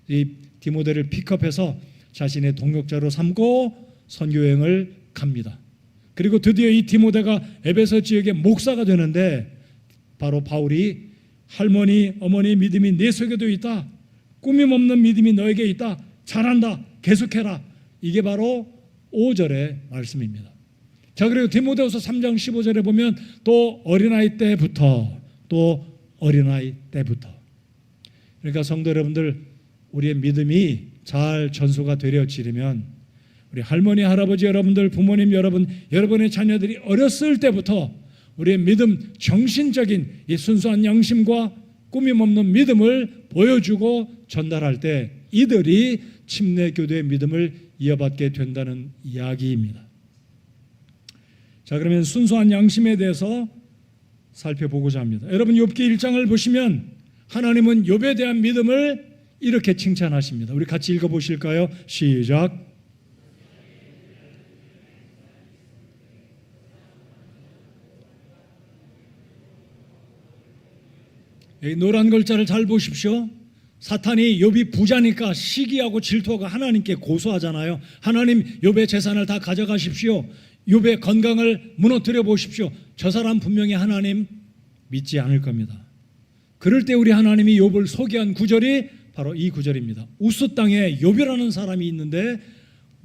이 디모데를 픽업해서 자신의 동역자로 삼고 선교여행을 갑니다. 그리고 드디어 이 디모데가 에베소 지역의 목사가 되는데 바로 바울이 할머니, 어머니 믿음이 내 속에도 있다. 꾸밈 없는 믿음이 너에게 있다. 잘한다. 계속해라. 이게 바로 5절의 말씀입니다. 자, 그리고 디모데후서 3장 15절에 보면 또 어린아이 때부터 그러니까 성도 여러분들, 우리의 믿음이 잘 전수가 되려지려면 우리 할머니, 할아버지 여러분들, 부모님 여러분, 여러분의 자녀들이 어렸을 때부터 우리의 믿음, 정신적인 이 순수한 양심과 꾸밈 없는 믿음을 보여주고 전달할 때 이들이 침례교도의 믿음을 이어받게 된다는 이야기입니다. 자, 그러면 순수한 양심에 대해서 살펴보고자 합니다. 여러분, 욥기 1장을 보시면 하나님은 욥에 대한 믿음을 이렇게 칭찬하십니다. 우리 같이 읽어보실까요? 시작. 여기 노란 글자를 잘 보십시오. 사탄이 욥이 부자니까 시기하고 질투하고 하나님께 고소하잖아요. 하나님, 욥의 재산을 다 가져가십시오. 욥의 건강을 무너뜨려 보십시오. 저 사람 분명히 하나님 믿지 않을 겁니다. 그럴 때 우리 하나님이 욥을 소개한 구절이 바로 이 구절입니다. 우스 땅에 욥이라는 사람이 있는데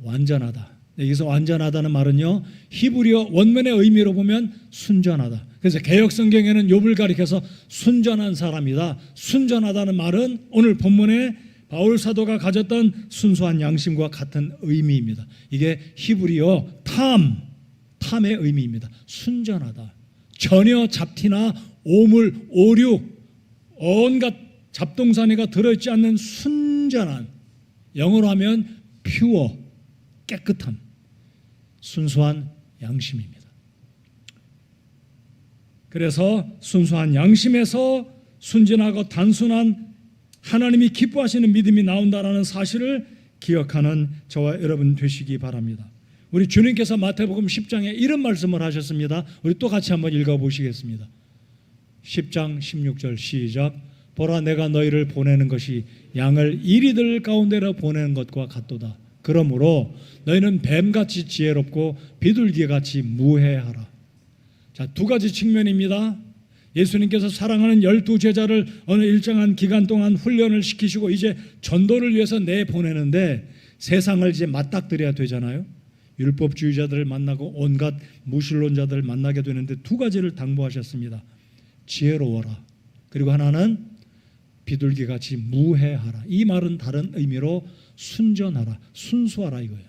완전하다. 여기서 완전하다는 말은요, 히브리어 원문의 의미로 보면 순전하다. 그래서 개역 성경에는 욥을 가리켜서 순전한 사람이다. 순전하다는 말은 오늘 본문에 바울 사도가 가졌던 순수한 양심과 같은 의미입니다. 이게 히브리어 탐의 의미입니다. 순전하다. 전혀 잡티나 오물, 오류, 온갖 잡동사니가 들어있지 않는 순전한, 영어로 하면 pure, 깨끗함, 순수한 양심입니다. 그래서 순수한 양심에서 순진하고 단순한 하나님이 기뻐하시는 믿음이 나온다라는 사실을 기억하는 저와 여러분 되시기 바랍니다. 우리 주님께서 마태복음 10장에 이런 말씀을 하셨습니다. 우리 또 같이 한번 읽어보시겠습니다. 10장 16절 시작. 보라, 내가 너희를 보내는 것이 양을 이리들 가운데로 보내는 것과 같도다. 그러므로 너희는 뱀같이 지혜롭고 비둘기같이 무해하라. 자, 두 가지 측면입니다. 예수님께서 사랑하는 12제자를 어느 일정한 기간 동안 훈련을 시키시고 이제 전도를 위해서 내보내는데 세상을 이제 맞닥뜨려야 되잖아요. 율법주의자들을 만나고 온갖 무신론자들을 만나게 되는데 두 가지를 당부하셨습니다. 지혜로워라. 그리고 하나는 비둘기같이 무해하라. 이 말은 다른 의미로 순전하라, 순수하라 이거예요.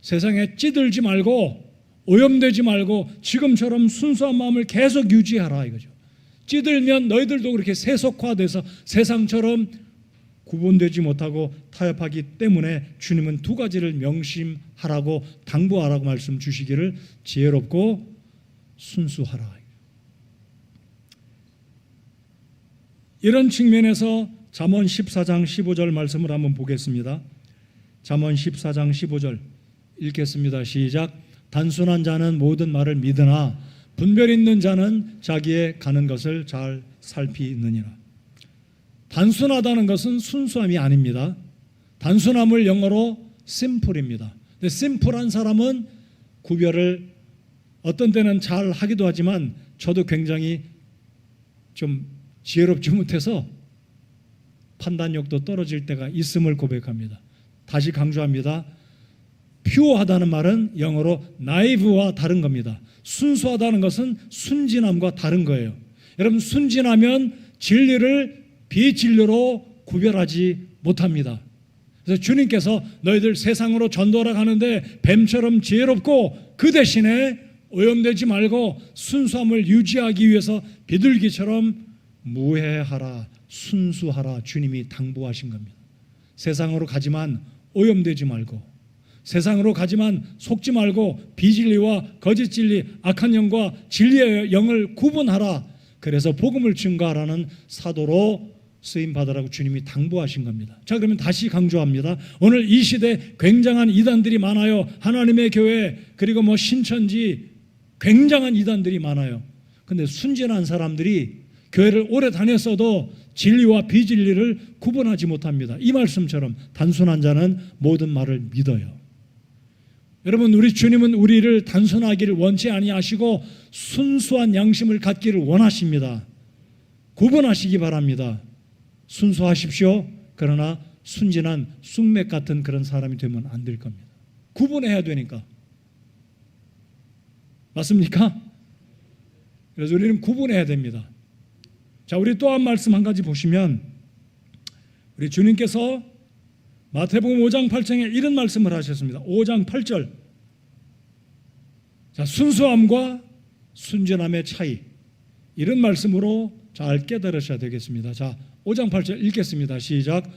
세상에 찌들지 말고 오염되지 말고 지금처럼 순수한 마음을 계속 유지하라 이거죠. 찌들면 너희들도 그렇게 세속화돼서 세상처럼 구분되지 못하고 타협하기 때문에 주님은 두 가지를 명심하라고 당부하라고 말씀 주시기를 지혜롭고 순수하라. 이런 측면에서 잠언 14장 15절 말씀을 한번 보겠습니다. 잠언 14장 15절 읽겠습니다. 시작. 단순한 자는 모든 말을 믿으나 분별 있는 자는 자기의 가는 것을 잘 살피느니라. 단순하다는 것은 순수함이 아닙니다. 단순함을 영어로 심플입니다. 근데 심플한 사람은 구별을 어떤 때는 잘 하기도 하지만 저도 굉장히 좀 지혜롭지 못해서 판단력도 떨어질 때가 있음을 고백합니다. 다시 강조합니다. 퓨어하다는 말은 영어로 나이브와 다른 겁니다. 순수하다는 것은 순진함과 다른 거예요. 여러분, 순진하면 진리를 비진리로 구별하지 못합니다. 그래서 주님께서 너희들 세상으로 전도하러 가는데 뱀처럼 지혜롭고 그 대신에 오염되지 말고 순수함을 유지하기 위해서 비둘기처럼 무해하라, 순수하라 주님이 당부하신 겁니다. 세상으로 가지만 오염되지 말고, 세상으로 가지만 속지 말고 비진리와 거짓 진리, 악한 영과 진리의 영을 구분하라. 그래서 복음을 증거하라는 사도로 쓰임 받으라고 주님이 당부하신 겁니다. 자, 그러면 다시 강조합니다. 오늘 이 시대 굉장한 이단들이 많아요. 하나님의 교회 그리고 신천지 굉장한 이단들이 많아요. 근데 순진한 사람들이 교회를 오래 다녔어도 진리와 비진리를 구분하지 못합니다. 이 말씀처럼 단순한 자는 모든 말을 믿어요. 여러분, 우리 주님은 우리를 단순하기를 원치 아니하시고 순수한 양심을 갖기를 원하십니다. 구분하시기 바랍니다. 순수하십시오. 그러나 순진한 쑥맥 같은 그런 사람이 되면 안 될 겁니다. 구분해야 되니까. 맞습니까? 그래서 우리는 구분해야 됩니다. 자, 우리 또 한 말씀 한 가지 보시면 우리 주님께서 마태복음 5장 8장에 이런 말씀을 하셨습니다. 5장 8절. 자, 순수함과 순진함의 차이. 이런 말씀으로 잘 깨달으셔야 되겠습니다. 자, 5장 8절 읽겠습니다. 시작.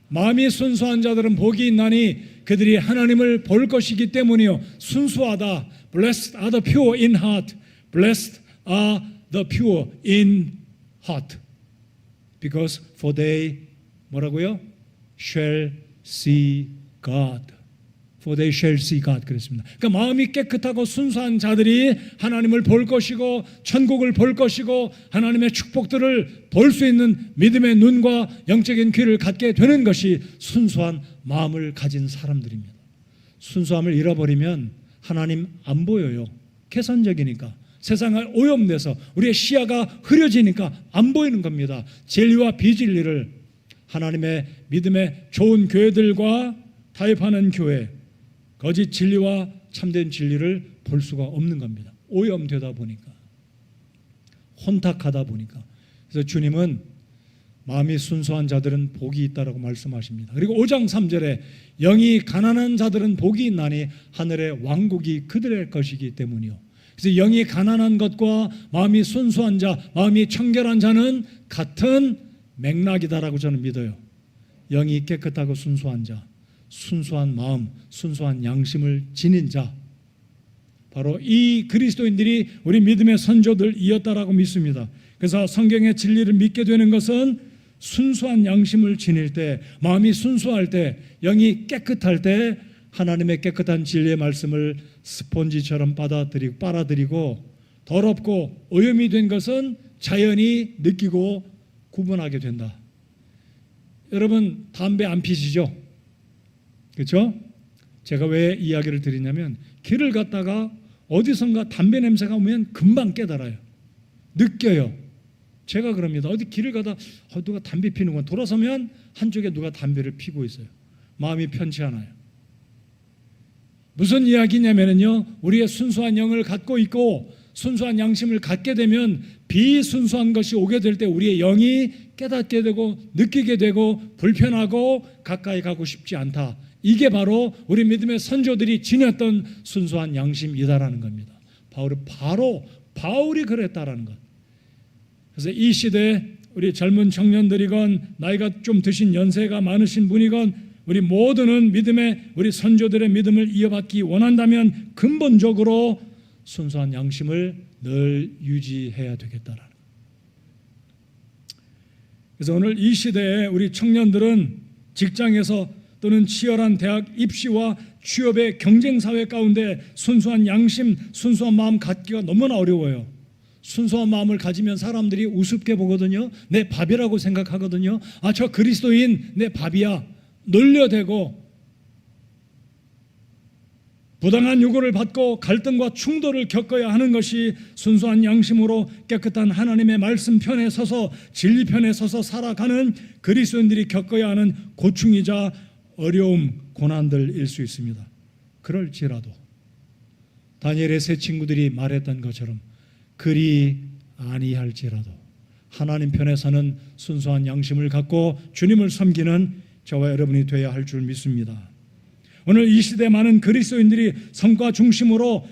마음이 순수한 자들은 복이 있나니 그들이 하나님을 볼 것이기 때문이요. 순수하다. Blessed are the pure in heart. Blessed are the pure in heart. Because for they 뭐라고요? shall see God. For they shall see God 그랬습니다. 그러니까 마음이 깨끗하고 순수한 자들이 하나님을 볼 것이고 천국을 볼 것이고 하나님의 축복들을 볼 수 있는 믿음의 눈과 영적인 귀를 갖게 되는 것이 순수한 마음을 가진 사람들입니다. 순수함을 잃어버리면 하나님 안 보여요. 계산적이니까. 세상을 오염돼서 우리의 시야가 흐려지니까 안 보이는 겁니다. 진리와 비진리를 하나님의 믿음의 좋은 교회들과 타협하는 교회, 거짓 진리와 참된 진리를 볼 수가 없는 겁니다. 오염되다 보니까, 혼탁하다 보니까. 그래서 주님은 마음이 순수한 자들은 복이 있다라고 말씀하십니다. 그리고 5장 3절에 영이 가난한 자들은 복이 있나니 하늘의 왕국이 그들의 것이기 때문이요. 그래서 영이 가난한 것과 마음이 순수한 자, 마음이 청결한 자는 같은 맥락이다라고 저는 믿어요. 영이 깨끗하고 순수한 자, 순수한 마음, 순수한 양심을 지닌 자, 바로 이 그리스도인들이 우리 믿음의 선조들이었다라고 믿습니다. 그래서 성경의 진리를 믿게 되는 것은 순수한 양심을 지닐 때, 마음이 순수할 때, 영이 깨끗할 때 하나님의 깨끗한 진리의 말씀을 스폰지처럼 빨아들이고 더럽고 오염이 된 것은 자연히 느끼고 구분하게 된다. 여러분 담배 안 피시죠? 그렇죠? 제가 왜 이야기를 드리냐면 길을 갔다가 어디선가 담배 냄새가 오면 금방 깨달아요. 느껴요. 제가 그럽니다. 어디 길을 가다 누가 담배 피는구나. 돌아서면 한쪽에 누가 담배를 피고 있어요. 마음이 편치 않아요. 무슨 이야기냐면요, 우리의 순수한 영을 갖고 있고 순수한 양심을 갖게 되면 비순수한 것이 오게 될 때 우리의 영이 깨닫게 되고 느끼게 되고 불편하고 가까이 가고 싶지 않다. 이게 바로 우리 믿음의 선조들이 지녔던 순수한 양심이다라는 겁니다. 바울이 그랬다라는 것. 그래서 이 시대에 우리 젊은 청년들이건 나이가 좀 드신 연세가 많으신 분이건 우리 모두는 우리 선조들의 믿음을 이어받기 원한다면 근본적으로 순수한 양심을 늘 유지해야 되겠다라는 것. 그래서 오늘 이 시대에 우리 청년들은 직장에서 또는 치열한 대학 입시와 취업의 경쟁 사회 가운데 순수한 양심, 순수한 마음 갖기가 너무나 어려워요. 순수한 마음을 가지면 사람들이 우습게 보거든요. 내 밥이라고 생각하거든요. 저 그리스도인 내 밥이야. 놀려대고 부당한 요구를 받고 갈등과 충돌을 겪어야 하는 것이 순수한 양심으로 깨끗한 하나님의 말씀 편에 서서 진리 편에 서서 살아가는 그리스도인들이 겪어야 하는 고충이자 어려움, 고난들일 수 있습니다. 그럴지라도 다니엘의 세 친구들이 말했던 것처럼 그리 아니할지라도 하나님 편에 서는 순수한 양심을 갖고 주님을 섬기는 저와 여러분이 되어야 할 줄 믿습니다. 오늘 이 시대 많은 그리스도인들이 성과 중심으로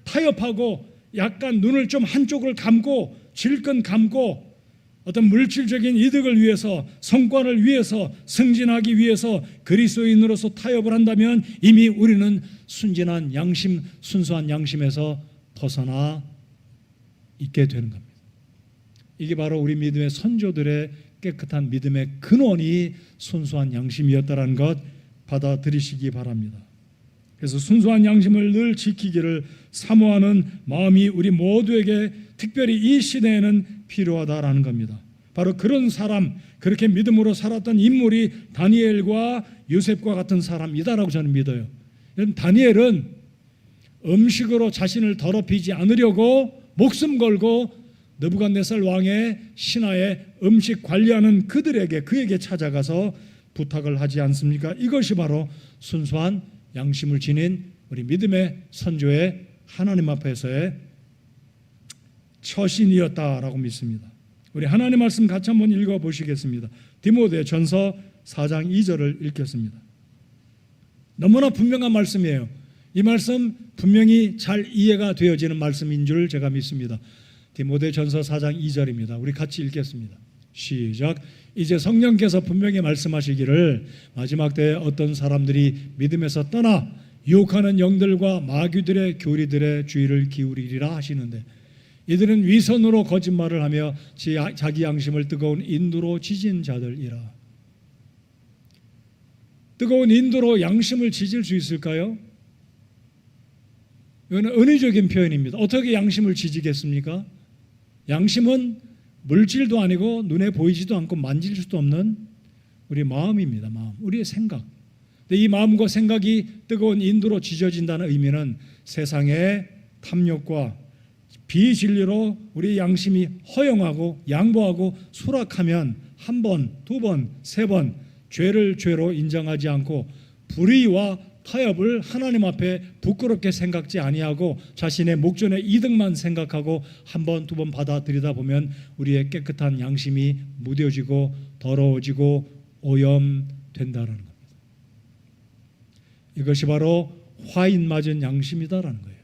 타협하고 약간 눈을 좀 한쪽을 감고 질끈 감고 어떤 물질적인 이득을 위해서 성과를 위해서 승진하기 위해서 그리스도인으로서 타협을 한다면 이미 우리는 순진한 양심, 순수한 양심에서 벗어나 있게 되는 겁니다. 이게 바로 우리 믿음의 선조들의 깨끗한 믿음의 근원이 순수한 양심이었다는 것 받아들이시기 바랍니다. 그래서 순수한 양심을 늘 지키기를 사모하는 마음이 우리 모두에게 특별히 이 시대에는 필요하다라는 겁니다. 바로 그런 사람, 그렇게 믿음으로 살았던 인물이 다니엘과 요셉과 같은 사람이다라고 저는 믿어요. 다니엘은 음식으로 자신을 더럽히지 않으려고 목숨 걸고 느부갓네살 왕의 신하의 음식 관리하는 그에게 찾아가서 부탁을 하지 않습니까? 이것이 바로 순수한 양심을 지닌 우리 믿음의 선조의 하나님 앞에서의 처신이었다라고 믿습니다. 우리 하나님 말씀 같이 한번 읽어보시겠습니다. 디모데전서 4장 2절을 읽겠습니다. 너무나 분명한 말씀이에요. 이 말씀 분명히 잘 이해가 되어지는 말씀인 줄 제가 믿습니다. 디모데전서 4장 2절입니다. 우리 같이 읽겠습니다. 시작. 이제 성령께서 분명히 말씀하시기를 마지막 때에 어떤 사람들이 믿음에서 떠나 유혹하는 영들과 마귀들의 교리들의 주의를 기울이리라 하시는데, 이들은 위선으로 거짓말을 하며 자기 양심을 뜨거운 인도로 지진 자들이라. 뜨거운 인도로 양심을 지질 수 있을까요? 이거는 은유적인 표현입니다. 어떻게 양심을 지지겠습니까? 양심은 물질도 아니고 눈에 보이지도 않고 만질 수도 없는 우리 마음입니다. 마음, 우리의 생각. 근데 이 마음과 생각이 뜨거운 인도로 지져진다는 의미는 세상의 탐욕과 비진리로 우리 양심이 허용하고 양보하고 수락하면 한 번, 두 번, 세 번 죄를 죄로 인정하지 않고 불의와 타협을 하나님 앞에 부끄럽게 생각지 아니하고 자신의 목전의 이득만 생각하고 한 번, 두 번 받아들이다 보면 우리의 깨끗한 양심이 무뎌지고 더러워지고 오염된다는 겁니다. 이것이 바로 화인 맞은 양심이다라는 거예요.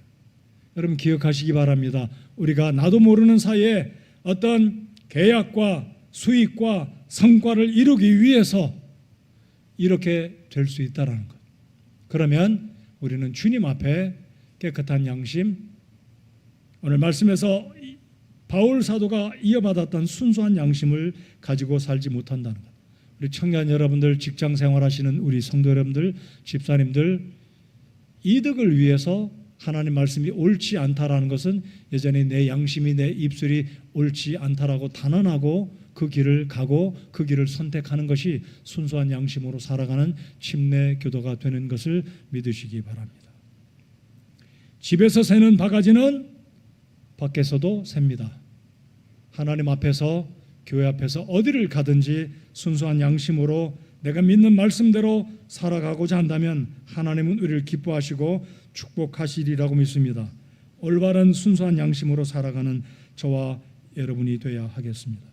여러분 기억하시기 바랍니다. 우리가 나도 모르는 사이에 어떤 계약과 수익과 성과를 이루기 위해서 이렇게 될 수 있다라는 것. 그러면 우리는 주님 앞에 깨끗한 양심, 오늘 말씀에서 바울 사도가 이어받았던 순수한 양심을 가지고 살지 못한다는 것. 우리 청년 여러분들, 직장 생활하시는 우리 성도 여러분들, 집사님들, 이득을 위해서 하나님 말씀이 옳지 않다라는 것은 여전히 내 양심이, 내 입술이 옳지 않다라고 단언하고 그 길을 가고 그 길을 선택하는 것이 순수한 양심으로 살아가는 침례 교도가 되는 것을 믿으시기 바랍니다. 집에서 새는 바가지는 밖에서도 셉니다. 하나님 앞에서, 교회 앞에서 어디를 가든지 순수한 양심으로 내가 믿는 말씀대로 살아가고자 한다면 하나님은 우리를 기뻐하시고 축복하시리라고 믿습니다. 올바른 순수한 양심으로 살아가는 저와 여러분이 되어야 하겠습니다.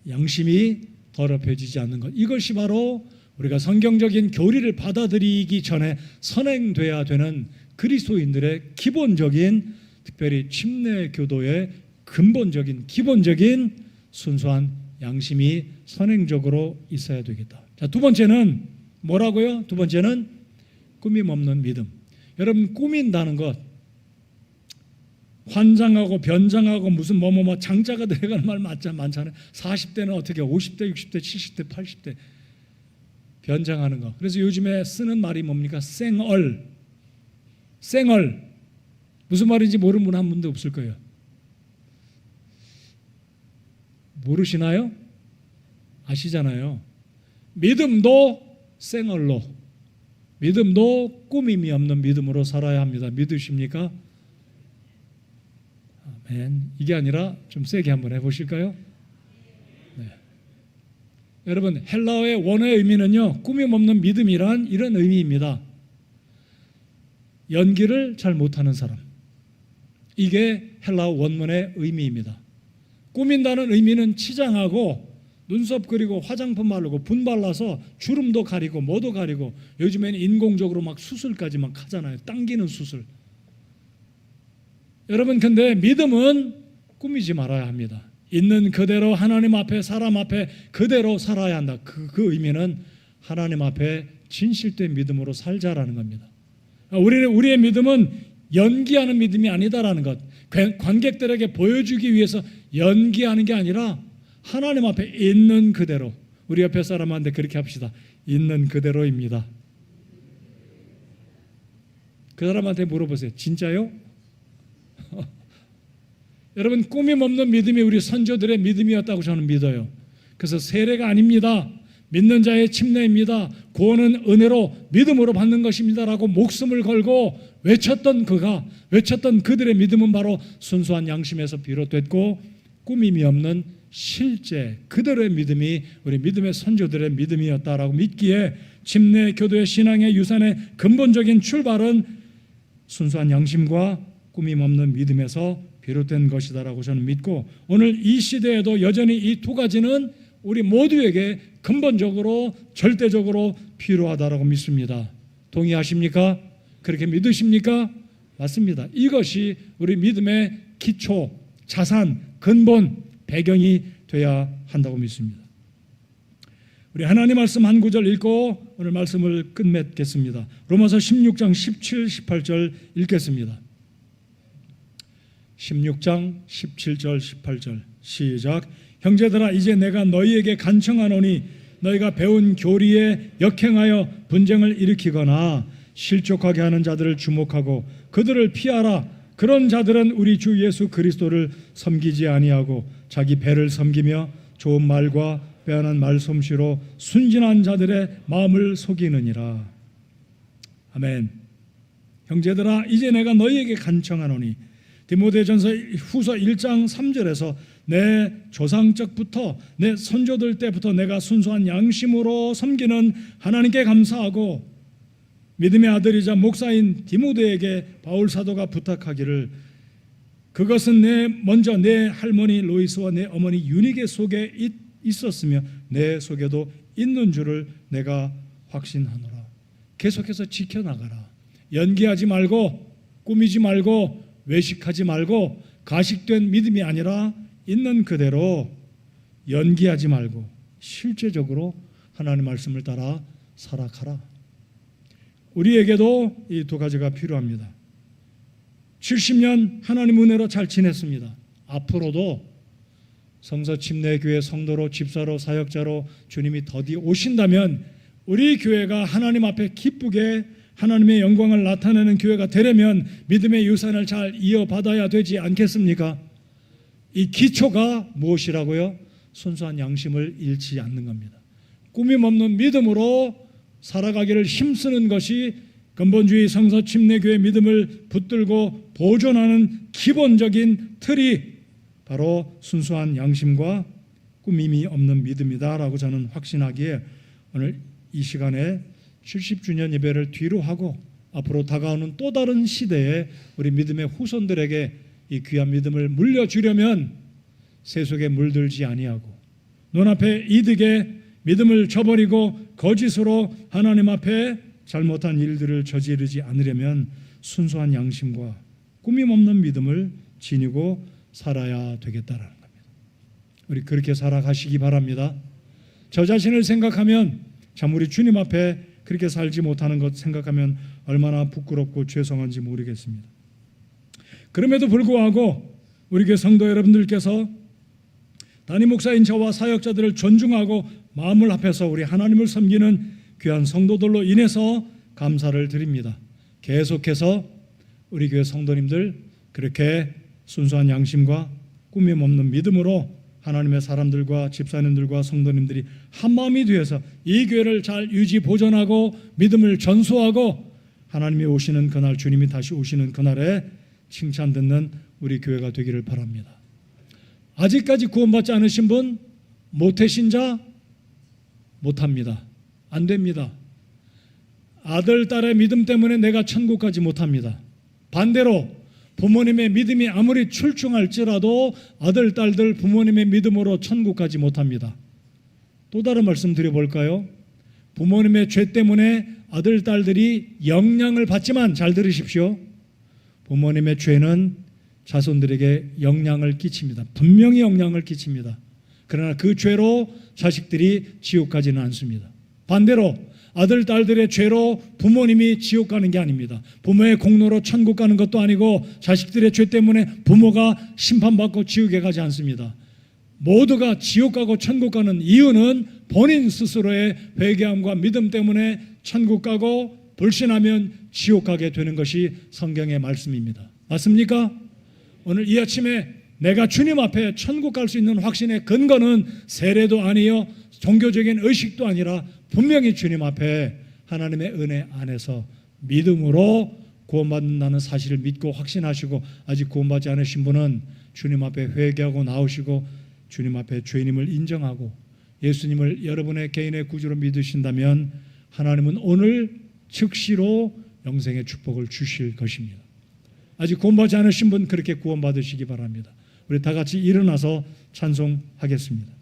양심이 더럽혀지지 않는 것, 이것이 바로 우리가 성경적인 교리를 받아들이기 전에 선행돼야 되는 그리스도인들의 기본적인, 특별히 침례 교도의 근본적인 기본적인 순수한 양심이 선행적으로 있어야 되겠다. 자, 두 번째는 뭐라고요? 두 번째는 꾸밈 없는 믿음. 여러분, 꾸민다는 것, 환장하고 변장하고 무슨 뭐뭐뭐 장자가 들어가는 말 많잖아요. 40대는 어떻게 50대, 60대, 70대, 80대 변장하는 거. 그래서 요즘에 쓰는 말이 뭡니까? 쌩얼. 무슨 말인지 모르는 분 한 분도 없을 거예요. 모르시나요? 아시잖아요. 믿음도 쌩얼로, 믿음도 꾸밈이 없는 믿음으로 살아야 합니다. 믿으십니까? 아멘. 이게 아니라 좀 세게 한번 해보실까요? 네. 여러분, 헬라어의 원어의 의미는요, 꾸밈 없는 믿음이란 이런 의미입니다. 연기를 잘 못하는 사람, 이게 헬라어 원문의 의미입니다. 꾸민다는 의미는 치장하고 눈썹 그리고 화장품 바르고 분 발라서 주름도 가리고 뭐도 가리고, 요즘에는 인공적으로 막 수술까지 막 하잖아요. 당기는 수술. 여러분, 근데 믿음은 꾸미지 말아야 합니다. 있는 그대로 하나님 앞에, 사람 앞에 그대로 살아야 한다. 그 의미는 하나님 앞에 진실된 믿음으로 살자라는 겁니다. 우리의 믿음은 연기하는 믿음이 아니다라는 것. 관객들에게 보여주기 위해서 연기하는 게 아니라 하나님 앞에 있는 그대로. 우리 옆에 사람한테 그렇게 합시다. 있는 그대로입니다. 그 사람한테 물어보세요. 진짜요? 여러분, 꾸밈 없는 믿음이 우리 선조들의 믿음이었다고 저는 믿어요. 그래서 세례가 아닙니다. 믿는 자의 침례입니다. 구원은 은혜로 믿음으로 받는 것입니다라고 목숨을 걸고 외쳤던 그들의 믿음은 바로 순수한 양심에서 비롯됐고, 꾸밈이 없는 실제 그들의 믿음이 우리 믿음의 선조들의 믿음이었다라고 믿기에 침례 교도의 신앙의 유산의 근본적인 출발은 순수한 양심과 꾸밈 없는 믿음에서 비롯된 것이다라고 저는 믿고, 오늘 이 시대에도 여전히 이 두 가지는 우리 모두에게 근본적으로 절대적으로 필요하다라고 믿습니다. 동의하십니까? 그렇게 믿으십니까? 맞습니다. 이것이 우리 믿음의 기초, 자산, 근본, 배경이 되어야 한다고 믿습니다. 우리 하나님 말씀 한 구절 읽고 오늘 말씀을 끝맺겠습니다. 로마서 16장 17, 18절 읽겠습니다. 16장 17절 18절 시작. 형제들아 이제 내가 너희에게 간청하노니 너희가 배운 교리에 역행하여 분쟁을 일으키거나 실족하게 하는 자들을 주목하고 그들을 피하라. 그런 자들은 우리 주 예수 그리스도를 섬기지 아니하고 자기 배를 섬기며 좋은 말과 빼어난 말솜씨로 순진한 자들의 마음을 속이느니라. 아멘. 형제들아 이제 내가 너희에게 간청하노니 디모데전서 후서 1장 3절에서 내 조상적부터 내 선조들 때부터 내가 순수한 양심으로 섬기는 하나님께 감사하고 믿음의 아들이자 목사인 디모데에게 바울 사도가 부탁하기를 그것은 먼저 내 할머니 로이스와 내 어머니 유니게 속에 있었으며 내 속에도 있는 줄을 내가 확신하노라. 계속해서 지켜나가라. 연기하지 말고 꾸미지 말고 외식하지 말고 가식된 믿음이 아니라 있는 그대로 연기하지 말고 실제적으로 하나님의 말씀을 따라 살아가라. 우리에게도 이 두 가지가 필요합니다. 70년 하나님 은혜로 잘 지냈습니다. 앞으로도 성서 침례교회 성도로 집사로 사역자로 주님이 더디 오신다면 우리 교회가 하나님 앞에 기쁘게 하나님의 영광을 나타내는 교회가 되려면 믿음의 유산을 잘 이어받아야 되지 않겠습니까? 이 기초가 무엇이라고요? 순수한 양심을 잃지 않는 겁니다. 꾸밈 없는 믿음으로 살아가기를 힘쓰는 것이 근본주의 성서 침례교회 믿음을 붙들고 보존하는 기본적인 틀이 바로 순수한 양심과 꾸밈이 없는 믿음이다라고 저는 확신하기에 오늘 이 시간에 70주년 예배를 뒤로 하고 앞으로 다가오는 또 다른 시대에 우리 믿음의 후손들에게 이 귀한 믿음을 물려주려면 세속에 물들지 아니하고 눈앞에 이득에 믿음을 저버리고 거짓으로 하나님 앞에 잘못한 일들을 저지르지 않으려면 순수한 양심과 꾸밈 없는 믿음을 지니고 살아야 되겠다라는 겁니다. 우리 그렇게 살아가시기 바랍니다. 저 자신을 생각하면 참 우리 주님 앞에 그렇게 살지 못하는 것 생각하면 얼마나 부끄럽고 죄송한지 모르겠습니다. 그럼에도 불구하고 우리 교회 성도 여러분들께서 담임 목사인 저와 사역자들을 존중하고 마음을 합해서 우리 하나님을 섬기는 귀한 성도들로 인해서 감사를 드립니다. 계속해서 우리 교회 성도님들 그렇게 순수한 양심과 꾸밈 없는 믿음으로 하나님의 사람들과 집사님들과 성도님들이 한마음이 되어서 이 교회를 잘 유지 보존하고 믿음을 전수하고 하나님이 오시는 그날, 주님이 다시 오시는 그날에 칭찬 듣는 우리 교회가 되기를 바랍니다. 아직까지 구원받지 않으신 분, 모태신자 못합니다. 안 됩니다. 아들, 딸의 믿음 때문에 내가 천국 가지 못합니다. 반대로 부모님의 믿음이 아무리 출중할지라도 아들, 딸들 부모님의 믿음으로 천국 가지 못합니다. 또 다른 말씀 드려볼까요? 부모님의 죄 때문에 아들, 딸들이 영향을 받지만 잘 들으십시오. 부모님의 죄는 자손들에게 영향을 끼칩니다. 분명히 영향을 끼칩니다. 그러나 그 죄로 자식들이 지옥 가지는 않습니다. 반대로 아들, 딸들의 죄로 부모님이 지옥 가는 게 아닙니다. 부모의 공로로 천국 가는 것도 아니고 자식들의 죄 때문에 부모가 심판받고 지옥에 가지 않습니다. 모두가 지옥 가고 천국 가는 이유는 본인 스스로의 회개함과 믿음 때문에 천국 가고 불신하면 지옥 가게 되는 것이 성경의 말씀입니다. 맞습니까? 오늘 이 아침에 내가 주님 앞에 천국 갈 수 있는 확신의 근거는 세례도 아니요 종교적인 의식도 아니라 분명히 주님 앞에 하나님의 은혜 안에서 믿음으로 구원받는다는 사실을 믿고 확신하시고 아직 구원받지 않으신 분은 주님 앞에 회개하고 나오시고 주님 앞에 죄인임을 인정하고 예수님을 여러분의 개인의 구주로 믿으신다면 하나님은 오늘 즉시로 영생의 축복을 주실 것입니다. 아직 구원받지 않으신 분 그렇게 구원받으시기 바랍니다. 우리 다 같이 일어나서 찬송하겠습니다.